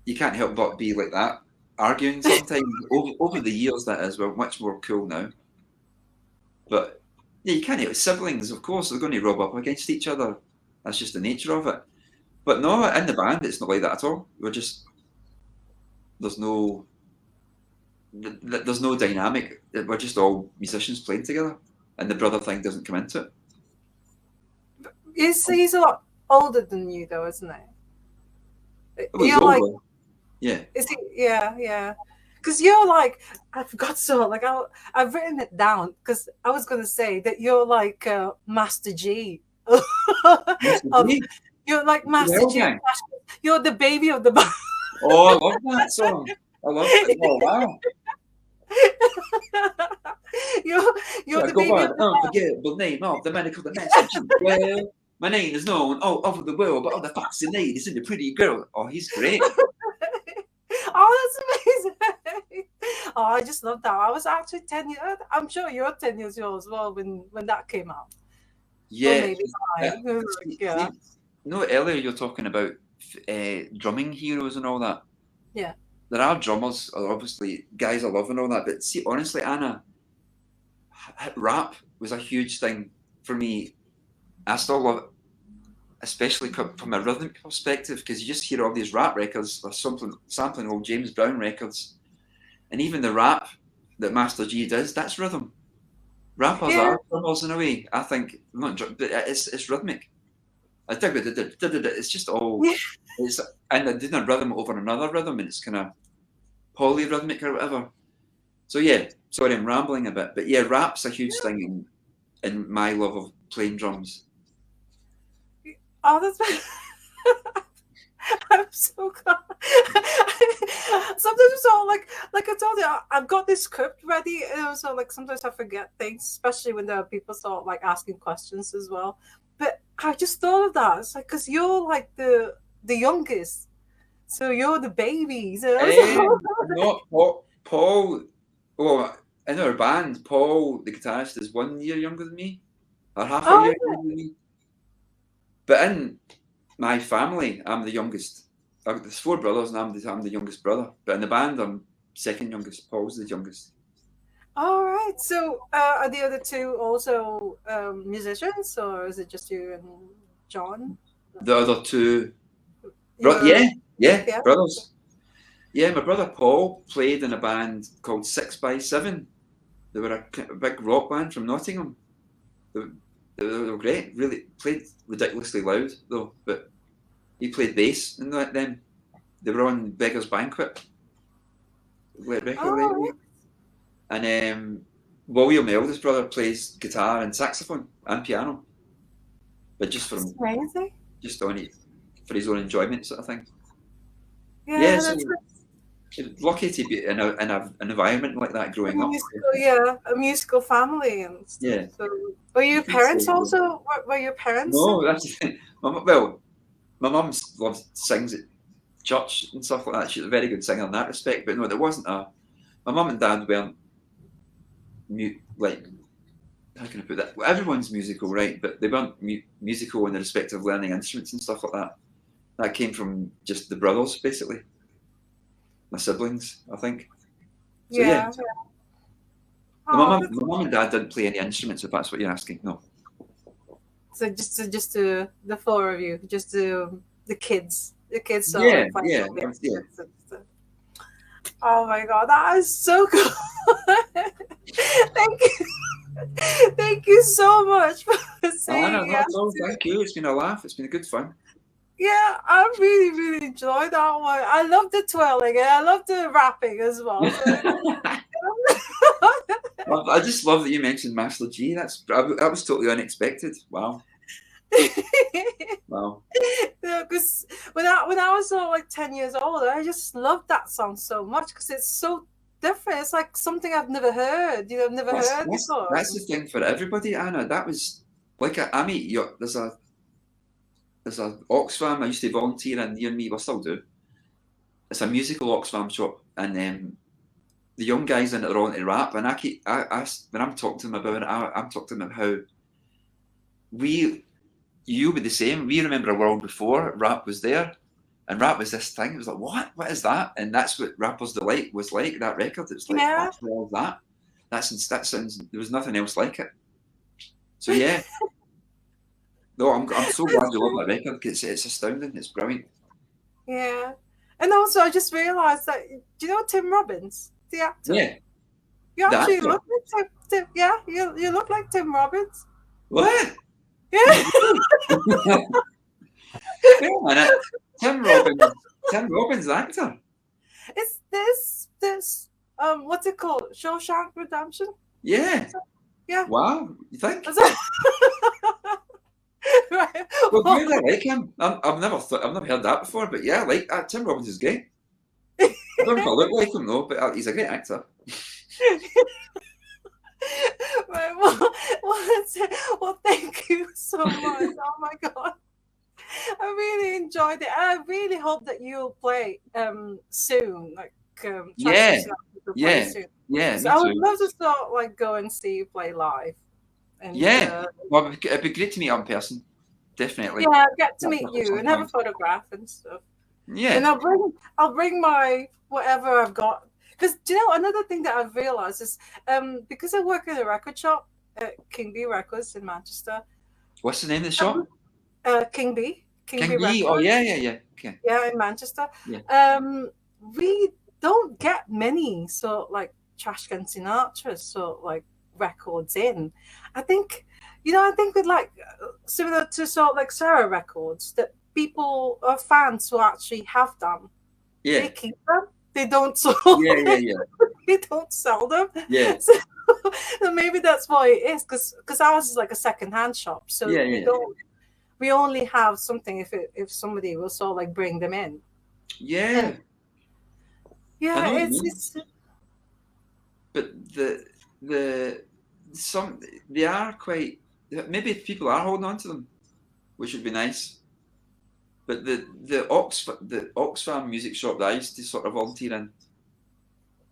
you can't help but be like that, arguing sometimes. Over the years, that is, we're much more cool now. But yeah, you can't help siblings. Of course, they're going to rub up against each other. That's just the nature of it. But no, in the band, it's not like that at all. We're just there's no there's no dynamic. We're just all musicians playing together, and the brother thing doesn't come into it. he's a lot older than you though, isn't he? Well, he's You're like, older. Yeah. is he? Yeah, yeah. Because you're like, I forgot so like I've written it down because I was gonna say that you're like Master G. Mr. of G. You're like The Master Hell G of Gang. Trashcan. You're the baby of the band. Oh, I love that song. I love it. Oh, wow. you're So you're I the go baby by of the the unforgettable name of the man called the Master G. Well, my name is known all over the world, but all the foxy ladies and the pretty girl. Oh, he's great. Oh, that's amazing. Oh, I just love that. I was actually 10 years, I'm sure you're 10 years old as well when that came out. Or Yeah. maybe nine. Yeah. No, earlier you're talking about drumming heroes and all that. Yeah. There are drummers, obviously, guys I love and all that. But see, honestly, Anna, rap was a huge thing for me. I still love it, especially from a rhythmic perspective, because you just hear all these rap records, or sampling old James Brown records, and even the rap that Master G does, that's rhythm. Rappers Yeah. are drummers in a way. I think, not, but it's rhythmic. It's just all Yeah. it's and they're doing a rhythm over another rhythm, and it's kind of polyrhythmic or whatever. So yeah, sorry, I'm rambling a bit, but yeah, rap's a huge thing in my love of playing drums. Oh, that's I'm so glad. Sometimes it's all like I told you, I've got this script ready, and also like sometimes I forget things, especially when there are people sort of like asking questions as well. But I just thought of that. It's like because you're like the youngest, so you're the baby. So I was Not Paul. Oh, in our band, Paul, the guitarist, is 1 year younger than me, or half a oh, year younger than me. But in my family, I'm the youngest. There's four brothers, and I'm the youngest brother. But in the band, I'm second youngest. Paul's the youngest. all right. So are the other two also musicians, or is it just you and John? The other two, Your yeah, yeah. brothers. Yeah, my brother Paul played in a band called 6x7. They were a big rock band from Nottingham. They, they were great. Really played ridiculously loud though. But he played bass in them. They were on Beggar's Banquet record Oh, label. And William, my eldest brother, plays guitar and saxophone and piano, but that's amazing. just on it for his own enjoyment, sort of thing. Yeah, Yeah, so that's lucky to be in an environment like that a growing up. musical, yeah, a musical family and stuff. Yeah, So, were your parents also? Were your parents? no, that's well, my mum sings it church and stuff like that. She's a very good singer in that respect. But no, there wasn't a. My mum and dad weren't like, how can I put that? Well, everyone's musical, right? But they weren't musical in the respect of learning instruments and stuff like that. That came from just the brothers, basically. My siblings, I think. So yeah. My mum and dad didn't play any instruments, if that's what you're asking. No. So just the four of you, just the kids. The kids are Yeah. Oh my god, that is so cool. Thank you so much for saying yes. Thank you. It's been a laugh. It's been a good fun. Yeah, I really enjoyed that one. I love the twirling and I love the rapping as well. I just love that you mentioned Master G. That was totally unexpected. Wow. Wow. Yeah, because when I was like 10 years old, I just loved that song so much because it's so different. It's like something I've never heard. I've never heard before. That's the thing for everybody, Anna. That was like I meet there's a Oxfam I used to volunteer in near me. I still do. It's a musical Oxfam shop, and the young guys in it are on to rap, and when I'm talking to them about it, I'm talking to them about how you were the same. We remember a world before rap was there, and rap was this thing. It was like, what is that? And that's what Rapper's Delight was like. That record. It's like, what is that? That sounds. There was nothing else like it. So yeah. No, I'm so glad you love that record because it's astounding. It's brilliant. Yeah, and also I just realised that, do you know Tim Robbins, the actor? Yeah. You actually look like Tim. Yeah, you look like Tim Robbins. What? Yeah. Wait a minute. Tim Robbins, the actor. It's this what's it called? Shawshank Redemption? Yeah. Yeah. Wow. You think? Right. Well, I like him. I've never heard that before, but yeah, like Tim Robbins is great. I don't know if I look like him though, but he's a great actor. Right. Well, thank you so much. Oh my god, I really enjoyed it. I really hope that you'll play soon. Like Yeah. Soon. Yeah. So I would love to start like go and see you play live. And, well, it'd be great to meet you in person. Definitely. Yeah, get to meet you and have a photograph and stuff. Yeah. And I'll bring my whatever I've got. Because do you know another thing that I've realised is because I work in a record shop at King B Records in Manchester. What's the name of the shop? King B. King B. Records. Oh yeah. Okay. Yeah, in Manchester. Yeah. We don't get many sort of like Trashcan Sinatras sort of like records in. I think with like similar to sort of like Sarah records that people or fans who actually have them. Yeah. They keep them. They don't sell. Yeah. They don't sell them. Yeah. So maybe that's why it is because ours is like a second-hand shop. So we only have something if somebody will sort of like bring them in. Yeah. Yeah, it's but they are quite, maybe people are holding on to them, which would be nice. But the Oxfam music shop that I used to sort of volunteer in,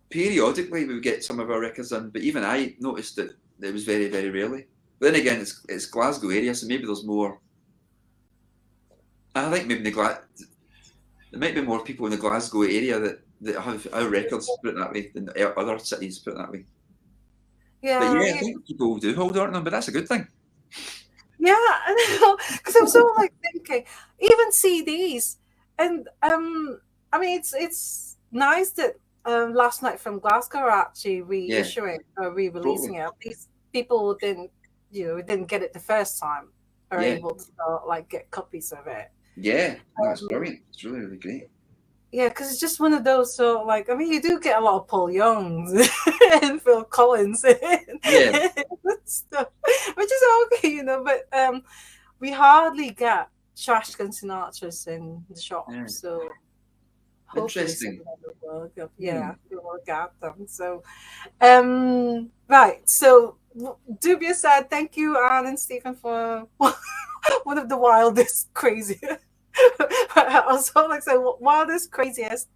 periodically we would get some of our records in, but even I noticed that it was very, very rarely. But then again, it's Glasgow area, so maybe there's more. I think maybe there might be more people in the Glasgow area that have our records, put it that way, than other cities, put it that way. Yeah, but I think people do hold on to them, but that's a good thing. Yeah, I know, because I'm sort of like thinking, even CDs, and I mean, it's nice that Last Night from Glasgow are actually reissuing or re-releasing it. At least people didn't get it the first time, are able to like get copies of it. Yeah, that's brilliant. It's really, really great. Yeah, because it's just one of those sort of like, I mean, you do get a lot of Paul Youngs and Phil Collins and stuff, which is okay, but we hardly get Trashcan Sinatras in the shop. Yeah. So interesting. We'll get them. So, right. So, Dubia said, thank you, Anne and Stephen, for one of the wildest, craziest I was all like, so wildest, craziest,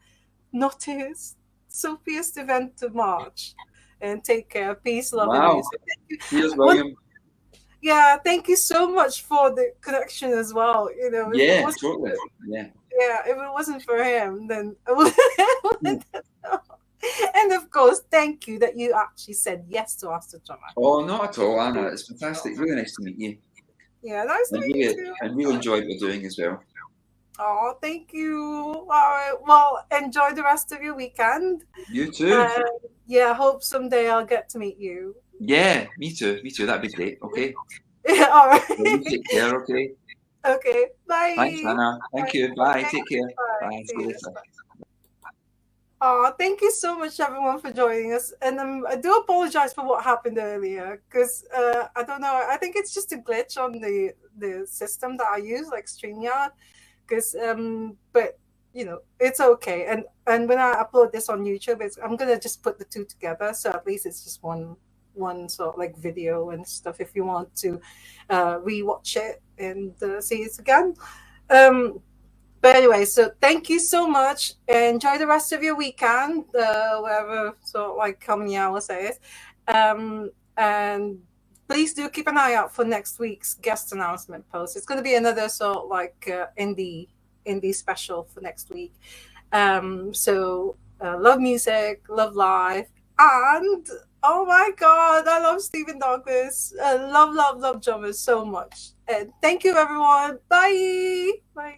notice, soappiest event of March. And take care. Peace, love, and Wow. music. Thank you. Cheers, One, William. yeah, thank you so much for the connection as well. You know, if it Yeah, wasn't, totally. Yeah. yeah, if it wasn't for him, then I wouldn't have known. And of course, thank you that you actually said yes to us to drama. Oh, not at all, Anna. It's fantastic. Really nice to meet you. Yeah, nice to And meet you really, too. I really enjoyed what we're doing as well. Oh, thank you. All right. Well, enjoy the rest of your weekend. You too. Yeah, hope someday I'll get to meet you. Yeah, me too. Me too. That'd be great. Okay. Yeah, all right. Well, you take care. Okay. Okay. Bye. Thanks, Anna. Thank you. Bye. Take care. Bye. Bye. See See you you. later. Oh, thank you so much, everyone, for joining us. And I do apologize for what happened earlier because I don't know. I think it's just a glitch on the system that I use, like StreamYard. Because but you know, it's okay. And when I upload this on YouTube, I'm gonna just put the two together, so at least it's just one sort of like video and stuff. If you want to rewatch it and see it again. Um, but anyway, so thank you so much. Enjoy the rest of your weekend, whatever sort of like how many hours it is. And please do keep an eye out for next week's guest announcement post. It's going to be another sort of like indie special for next week. So love music, love life, and oh my god, I love Stephen Douglas. Love drummers so much. And thank you, everyone. Bye. Bye.